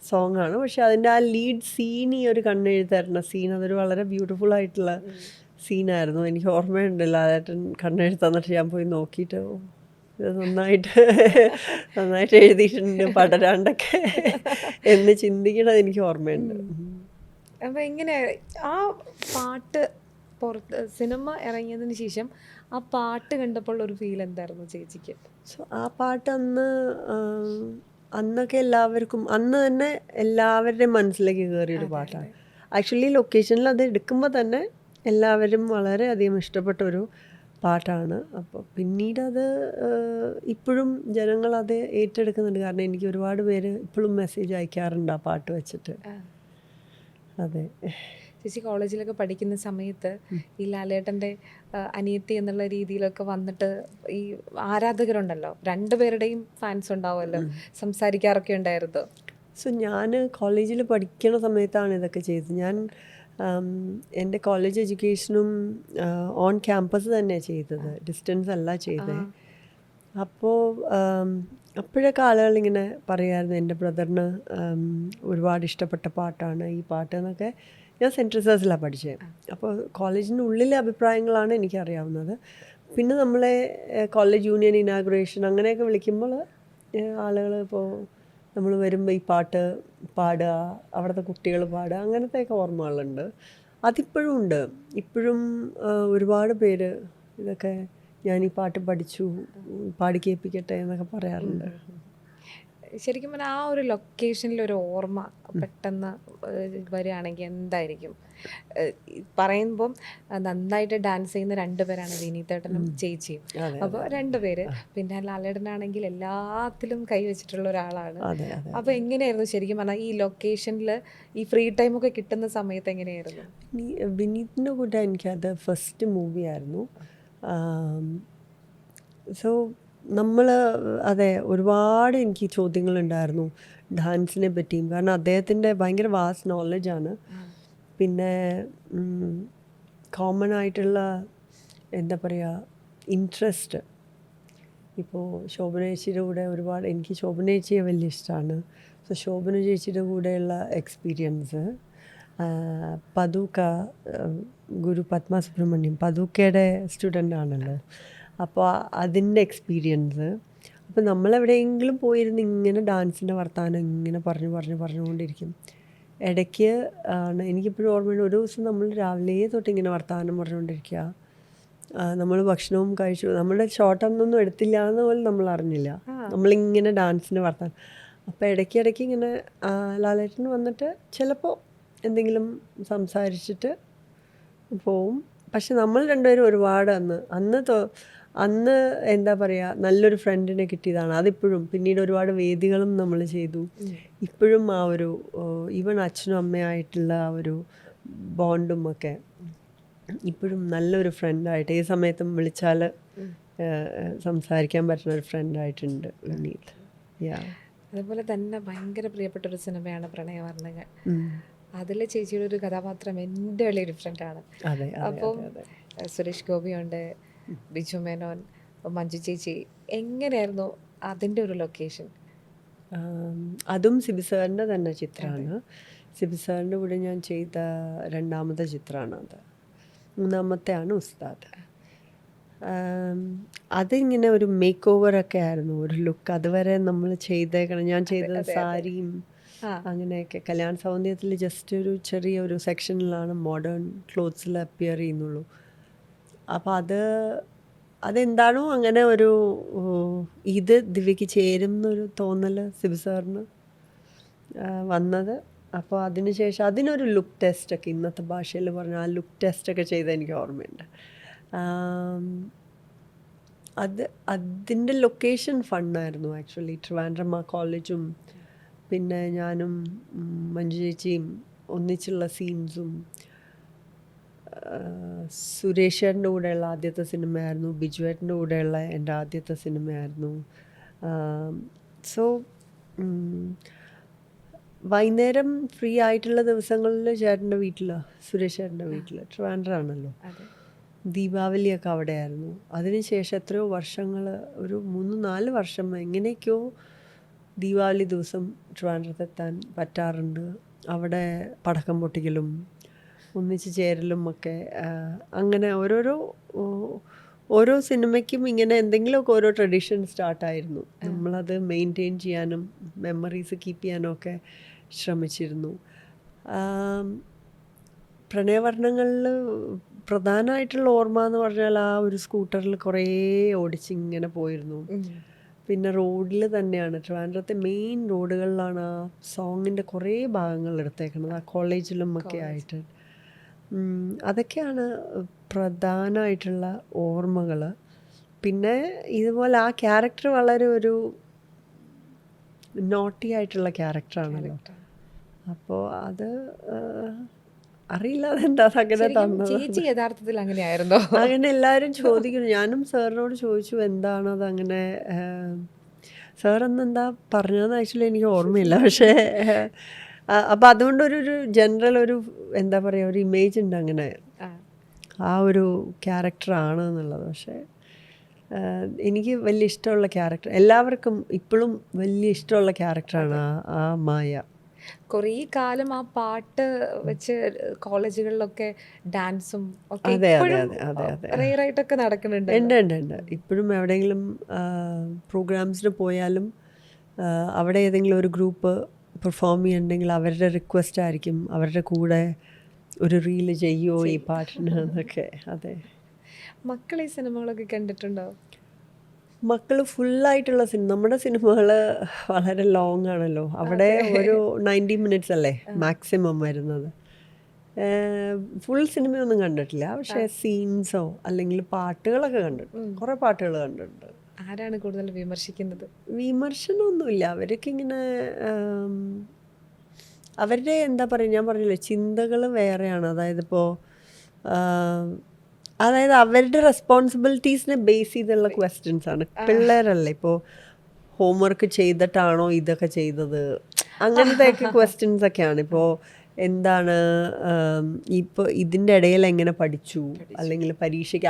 സോങ്ങാണ്. പക്ഷെ അതിൻ്റെ ആ ലീഡ് സീൻ, ഈ ഒരു കണ്ണെഴുതി തരുന്ന സീൻ, അതൊരു വളരെ ബ്യൂട്ടിഫുൾ ആയിട്ടുള്ള സീനായിരുന്നു. എനിക്ക് ഓർമ്മയുണ്ടല്ലോ, അതായിട്ട് കണ്ണെഴുതി തന്നിട്ട് ഞാൻ പോയി നോക്കിയിട്ട് ഇത് നന്നായിട്ട് എഴുതിയിട്ടുണ്ട് പടരാണ്ടൊക്കെ എന്ന് ചിന്തിക്കണത് എനിക്ക് ഓർമ്മയുണ്ട്. അപ്പോൾ എങ്ങനെ ആ പാട്ട് സിനിമ ഇറങ്ങിയതിന് ശേഷം ആ പാട്ട് കണ്ടപ്പോൾ ഒരു ഫീൽ എന്തായിരുന്നു ചേച്ചിക്ക്? സോ ആ പാട്ട് അന്നൊക്കെ എല്ലാവർക്കും, അന്ന് തന്നെ എല്ലാവരുടെയും മനസ്സിലേക്ക് കയറിയൊരു പാട്ടാണ്. ആക്ച്വലി ലൊക്കേഷനിൽ അത് എടുക്കുമ്പോൾ തന്നെ എല്ലാവരും വളരെയധികം ഇഷ്ടപ്പെട്ടൊരു പാട്ടാണ്. അപ്പോൾ പിന്നീട് അത് ഇപ്പോഴും ജനങ്ങളത് ഏറ്റെടുക്കുന്നുണ്ട്. കാരണം എനിക്ക് ഒരുപാട് പേര് ഇപ്പോഴും മെസ്സേജ് അയക്കാറുണ്ട് ആ പാട്ട് വെച്ചിട്ട്. അതെ. ചേച്ചി കോളേജിലൊക്കെ പഠിക്കുന്ന സമയത്ത് ഈ ലാലേട്ടൻ്റെ അനിയത്തി എന്നുള്ള രീതിയിലൊക്കെ വന്നിട്ട് ഈ ആരാധകരുണ്ടല്ലോ, രണ്ടുപേരുടെയും ഫാൻസ് ഉണ്ടാവുമല്ലോ, സംസാരിക്കാറൊക്കെ ഉണ്ടായിരുന്നു. സോ ഞാൻ കോളേജിൽ പഠിക്കുന്ന സമയത്താണ് ഇതൊക്കെ ചെയ്തത്. ഞാൻ എൻ്റെ കോളേജ് എഡ്യൂക്കേഷനും ഓൺ ക്യാമ്പസ് തന്നെയാണ് ചെയ്തത്, ഡിസ്റ്റൻസ് അല്ല ചെയ്തത്. അപ്പോൾ അപ്പോഴൊക്കെ ആളുകളിങ്ങനെ പറയുമായിരുന്നു എൻ്റെ ബ്രദറിന് ഒരുപാട് ഇഷ്ടപ്പെട്ട പാട്ടാണ് ഈ പാട്ട് എന്നൊക്കെ. ഞാൻ സെൻറ്റ് റിസേഴ്സിലാണ് പഠിച്ചത്. അപ്പോൾ കോളേജിനുള്ളിലെ അഭിപ്രായങ്ങളാണ് എനിക്കറിയാവുന്നത്. പിന്നെ നമ്മളെ കോളേജ് യൂണിയൻ ഇനാഗുറേഷൻ അങ്ങനെയൊക്കെ വിളിക്കുമ്പോൾ ആളുകൾ ഇപ്പോൾ നമ്മൾ വരുമ്പോൾ ഈ പാട്ട് പാടുക, അവിടുത്തെ കുട്ടികൾ പാടുക, അങ്ങനത്തെയൊക്കെ ഓർമ്മകളുണ്ട്. അതിപ്പോഴും ഉണ്ട്. ഇപ്പോഴും ഒരുപാട് പേര് ഇതൊക്കെ ഞാൻ ഈ പാട്ട് പഠിച്ചു, പാടി കേൾപ്പിക്കട്ടെ എന്നൊക്കെ പറയാറുണ്ട്. ശരിക്കും പറഞ്ഞാൽ ആ ഒരു ലൊക്കേഷനിൽ ഒരു ഓർമ്മ പെട്ടെന്ന് വരികയാണെങ്കിൽ എന്തായിരിക്കും? പറയുമ്പം നന്നായിട്ട് ഡാൻസ് ചെയ്യുന്ന രണ്ടുപേരാണ് വിനീതേട്ടനും ചേച്ചിയും. അപ്പോൾ രണ്ടുപേര്, പിന്നെ ലാലേട്ടനാണെങ്കിൽ എല്ലാത്തിലും കൈവച്ചിട്ടുള്ള ഒരാളാണ്. അപ്പോൾ എങ്ങനെയായിരുന്നു ശരിക്കും പറഞ്ഞാൽ ഈ ലൊക്കേഷനിൽ ഈ ഫ്രീ ടൈമൊക്കെ കിട്ടുന്ന സമയത്ത് എങ്ങനെയായിരുന്നു? വിനീതിൻ്റെ കൂടെ എനിക്കത് ഫസ്റ്റ് മൂവിയായിരുന്നു. സോ നമ്മൾ അതെ ഒരുപാട് എനിക്ക് ചോദ്യങ്ങളുണ്ടായിരുന്നു ഡാൻസിനെ പറ്റിയും. കാരണം അദ്ദേഹത്തിൻ്റെ ഭയങ്കര വാസ്റ്റ് നോളജാണ്. പിന്നെ കോമൺ ആയിട്ടുള്ള എന്താ പറയുക ഇൻട്രസ്റ്റ്. ഇപ്പോൾ ശോഭന ചേച്ചിയുടെ കൂടെ ഒരുപാട്, എനിക്ക് ശോഭന ചേച്ചിയെ വലിയ ഇഷ്ടമാണ്. സോ ശോഭന ചേച്ചിയുടെ കൂടെയുള്ള എക്സ്പീരിയൻസ്, പദൂക്ക ഗുരു പത്മ സുബ്രഹ്മണ്യം പദൂക്കയുടെ സ്റ്റുഡൻ്റ് ആണല്ലോ, അപ്പോൾ അതിൻ്റെ എക്സ്പീരിയൻസ്. അപ്പോൾ നമ്മളെവിടെയെങ്കിലും പോയിരുന്ന് ഇങ്ങനെ ഡാൻസിൻ്റെ വർത്തമാനം ഇങ്ങനെ പറഞ്ഞുകൊണ്ടിരിക്കും. ഇടയ്ക്ക് ആണ് എനിക്കിപ്പോഴും ഓർമ്മയുണ്ട്, ഒരു ദിവസം നമ്മൾ രാവിലെ തൊട്ട് ഇങ്ങനെ വർത്തമാനം പറഞ്ഞുകൊണ്ടിരിക്കുക. നമ്മൾ ഭക്ഷണവും കഴിച്ചു, നമ്മുടെ ഷോർട്ടൊന്നും എടുത്തില്ല എന്ന് പോലും നമ്മൾ അറിഞ്ഞില്ല. നമ്മളിങ്ങനെ ഡാൻസിൻ്റെ വർത്തമാനം. അപ്പോൾ ഇടയ്ക്കിടയ്ക്ക് ഇങ്ങനെ ലാലേട്ടൻ വന്നിട്ട് ചിലപ്പോൾ എന്തെങ്കിലും സംസാരിച്ചിട്ട് പോവും. പക്ഷെ നമ്മൾ രണ്ടുപേരും ഒരുപാട് അന്ന് എന്താ പറയുക നല്ലൊരു ഫ്രണ്ടിനെ കിട്ടിയതാണ്. അതിപ്പോഴും പിന്നീട് ഒരുപാട് വേദികളും നമ്മൾ ചെയ്തു. ഇപ്പോഴും ആ ഒരു ഈവൻ അച്ഛനും അമ്മയായിട്ടുള്ള ആ ഒരു ബോണ്ടും ഒക്കെ ഇപ്പോഴും നല്ലൊരു ഫ്രണ്ടായിട്ട് ഏത് സമയത്തും വിളിച്ചാൽ സംസാരിക്കാൻ പറ്റുന്ന ഒരു ഫ്രണ്ടായിട്ടുണ്ട് വിനീത്. അതുപോലെ തന്നെ ഭയങ്കര പ്രിയപ്പെട്ടൊരു സിനിമയാണ് പ്രണയവർണ്ണങ്ങൾ. അതിൽ ചേച്ചിയുടെ ഒരു കഥാപാത്രം എൻ്റെ വലിയ ഡിഫറെൻ്റാണ്. അപ്പം സുരേഷ് ഗോപിയുണ്ട്, ബിജു മേനോൻ, മഞ്ജു ചേച്ചി, എങ്ങനെയായിരുന്നു അതിൻ്റെ ഒരു ലൊക്കേഷൻ? അതും സിബി സാറിൻ്റെ തന്നെ ചിത്രമാണ്. സിബി സാറിൻ്റെ കൂടെ ഞാൻ ചെയ്ത രണ്ടാമത്തെ ചിത്രമാണ് അത്. മൂന്നാമത്തെയാണ് ഉസ്താദ്. അതിങ്ങനെ ഒരു മേക്ക് ഓവറൊക്കെ ആയിരുന്നു, ഒരു ലുക്ക്. അതുവരെ നമ്മൾ ചെയ്തേക്കണം, ഞാൻ ചെയ്തത് സാരിയും അങ്ങനെയൊക്കെ. കല്യാണ സൗന്ദര്യത്തിൽ ജസ്റ്റ് ഒരു ചെറിയൊരു സെക്ഷനിലാണ് മോഡേൺ ക്ലോത്ത്സിൽ അപ്പിയർ ചെയ്യുന്നുള്ളൂ. അപ്പോൾ അതെന്താണോ അങ്ങനെ ഒരു ഇത് ദിവ്യയ്ക്ക് ചേരും എന്നൊരു തോന്നൽ സിബി സാറിന് വന്നത്. അപ്പോൾ അതിനുശേഷം അതിനൊരു ലുക്ക് ടെസ്റ്റൊക്കെ, ഇന്നത്തെ ഭാഷയിൽ പറഞ്ഞാൽ ആ ലുക്ക് ടെസ്റ്റൊക്കെ ചെയ്ത് എനിക്ക് ഓർമ്മയുണ്ട്. അതിൻ്റെ ലൊക്കേഷൻ ഫണ്ണായിരുന്നു ആക്ച്വലി. ട്രിവാൻഡ്രം ആ കോളേജും പിന്നെ ഞാനും മഞ്ജു ചേച്ചിയും ഒന്നിച്ചുള്ള സീൻസും. സുരേഷേട്ടൻ്റെ കൂടെയുള്ള ആദ്യത്തെ സിനിമയായിരുന്നു, ബിജുവേട്ടൻ്റെ കൂടെയുള്ള എൻ്റെ ആദ്യത്തെ സിനിമയായിരുന്നു. സോ വൈകുന്നേരം ഫ്രീ ആയിട്ടുള്ള ദിവസങ്ങളിൽ ചേട്ടൻ്റെ വീട്ടിൽ, സുരേഷ് ചേട്ടൻ്റെ വീട്ടിൽ, ട്രിവാൻഡ്രം ആണല്ലോ, ദീപാവലിയൊക്കെ അവിടെയായിരുന്നു. അതിനുശേഷം എത്രയോ വർഷങ്ങൾ, ഒരു 3-4 വർഷം എങ്ങനെയൊക്കെയോ ദീപാവലി ദിവസം ട്രിവാൻഡ്രത്തെത്താൻ പറ്റാറുണ്ട്. അവിടെ പടക്കം പൊട്ടിക്കലും ഒന്നിച്ച് ചേരലും ഒക്കെ. അങ്ങനെ ഓരോ സിനിമയ്ക്കും ഇങ്ങനെ എന്തെങ്കിലുമൊക്കെ ഓരോ ട്രഡീഷൻ സ്റ്റാർട്ടായിരുന്നു. നമ്മളത് മെയിൻറ്റെയിൻ ചെയ്യാനും മെമ്മറീസ് കീപ്പ് ചെയ്യാനും ഒക്കെ ശ്രമിച്ചിരുന്നു. പ്രണയവർണ്ണങ്ങളിൽ പ്രധാനമായിട്ടുള്ള ഓർമ്മ എന്ന് പറഞ്ഞാൽ ആ ഒരു സ്കൂട്ടറിൽ കുറേ ഓടിച്ചിങ്ങനെ പോയിരുന്നു. പിന്നെ റോഡിൽ തന്നെയാണ്, ട്രിവാൻഡ്രത്തെ മെയിൻ റോഡുകളിലാണ് ആ സോങ്ങിൻ്റെ കുറേ ഭാഗങ്ങൾ എടുത്തേക്കുന്നത്, ആ കോളേജിലും ഒക്കെ ആയിട്ട്. അതൊക്കെയാണ് പ്രധാനമായിട്ടുള്ള ഓർമ്മകൾ. പിന്നെ ഇതുപോലെ ആ ക്യാരക്ടർ വളരെ ഒരു നോട്ടി ആയിട്ടുള്ള ക്യാരക്ടറാണല്ലോ. അപ്പോൾ അറിയില്ല അതെന്താ അങ്ങനെ ശരിക്കും തന്നത്. ചേച്ചി യഥാർത്ഥത്തിൽ അങ്ങനെയായിരുന്നോ? അങ്ങനെ എല്ലാവരും ചോദിക്കുന്നു. ഞാനും സാറിനോട് ചോദിച്ചു എന്താണത് അങ്ങനെ. സാർ അന്നെന്താ പറഞ്ഞതെന്ന് ആക്ച്വലി എനിക്ക് ഓർമ്മയില്ല. പക്ഷേ അപ്പം അതുകൊണ്ടൊരു ജനറൽ ഒരു എന്താ പറയുക ഒരു ഇമേജ് ഉണ്ട് അങ്ങനെ ആ. ആ ഒരു ക്യാരക്ടറാണ് എന്നുള്ളത്. പക്ഷേ എനിക്ക് വലിയ ഇഷ്ടമുള്ള ക്യാരക്ടർ, എല്ലാവർക്കും ഇപ്പോഴും വലിയ ഇഷ്ടമുള്ള ക്യാരക്ടറാണ് ആ മായ. കുറേ കാലം ആ പാട്ട് വെച്ച് കോളേജുകളിലൊക്കെ ഡാൻസും ഒക്കെ അതെ അതെ ഇപ്പോഴും അതെ അതെ അതെ റെയറായിട്ടൊക്കെ നടക്കുന്നുണ്ട്. ഉണ്ട് ഉണ്ട് ഉണ്ട്. ഇപ്പോഴും എവിടെയെങ്കിലും പ്രോഗ്രാംസിന് പോയാലും അവിടെ ഏതെങ്കിലും ഒരു ഗ്രൂപ്പ് പെർഫോം ചെയ്യുന്നുണ്ടെങ്കിൽ അവരുടെ റിക്വസ്റ്റ് ആയിരിക്കും അവരുടെ കൂടെ ഒരു റീല് ചെയ്യുമോ ഈ പാട്ടിന് എന്നൊക്കെ. അതെ. മക്കൾ ഈ സിനിമകളൊക്കെ കണ്ടിട്ടുണ്ടോ? മക്കൾ ഫുള്ളായിട്ടുള്ള നമ്മുടെ സിനിമകൾ വളരെ ലോങ് ആണല്ലോ. അവിടെ ഒരു 90 മിനിറ്റ്സ് അല്ലേ മാക്സിമം വരുന്നത്. ഫുൾ സിനിമയൊന്നും കണ്ടിട്ടില്ല. പക്ഷേ സീൻസോ അല്ലെങ്കിൽ പാട്ടുകളൊക്കെ കണ്ടിട്ടുണ്ട്. കുറേ പാട്ടുകൾ കണ്ടിട്ടുണ്ട്. ആരാണ് കൂടുതൽ വിമർശിക്കുന്നത്? വിമർശനമൊന്നുമില്ല. അവരൊക്കെ ഇങ്ങനെ അവരുടെ എന്താ പറയുക, ഞാൻ പറഞ്ഞില്ലേ ചിന്തകൾ വേറെയാണ്. അതായത് ഇപ്പോൾ അതായത് അവരുടെ റെസ്പോൺസിബിലിറ്റീസിനെ ബേസ് ചെയ്തുള്ള ക്വസ്റ്റ്യൻസ് ആണ്. പിള്ളേരല്ലേ, ഇപ്പോൾ ഹോംവർക്ക് ചെയ്തിട്ടാണോ ഇതൊക്കെ ചെയ്തത്, അങ്ങനത്തെയൊക്കെ ക്വസ്റ്റ്യൻസ് ഒക്കെയാണ്. ഇപ്പോൾ എന്താണ് ഇപ്പോൾ ഇതിൻ്റെ ഇടയിൽ എങ്ങനെ പഠിച്ചു, അല്ലെങ്കിൽ പരീക്ഷയ്ക്ക്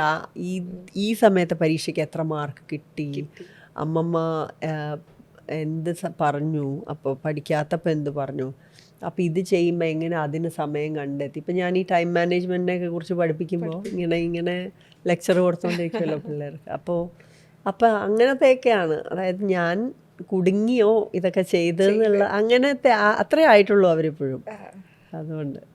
ഈ സമയത്തെ പരീക്ഷയ്ക്ക് എത്ര മാർക്ക് കിട്ടി, അമ്മമ്മ എന്ത് പറഞ്ഞു, അപ്പോൾ പഠിക്കാത്തപ്പോൾ എന്ത് പറഞ്ഞു, അപ്പോൾ ഇത് ചെയ്യുമ്പോൾ എങ്ങനെ അതിന് സമയം കണ്ടെത്തി. ഇപ്പം ഞാൻ ഈ ടൈം മാനേജ്മെൻറ്റിനെ കുറിച്ച് പഠിപ്പിക്കുമ്പോൾ ഇങ്ങനെ ലെക്ചർ കൊടുത്തുകൊണ്ടിരിക്കുമല്ലോ പിള്ളേർക്ക്. അപ്പോൾ അങ്ങനത്തെയൊക്കെയാണ്. അതായത് ഞാൻ കുടുങ്ങിയോ ഇതൊക്കെ ചെയ്തതെന്നുള്ള അങ്ങനത്തെ അത്രേ ആയിട്ടുള്ളൂ അവരിപ്പോഴും. അതുകൊണ്ട്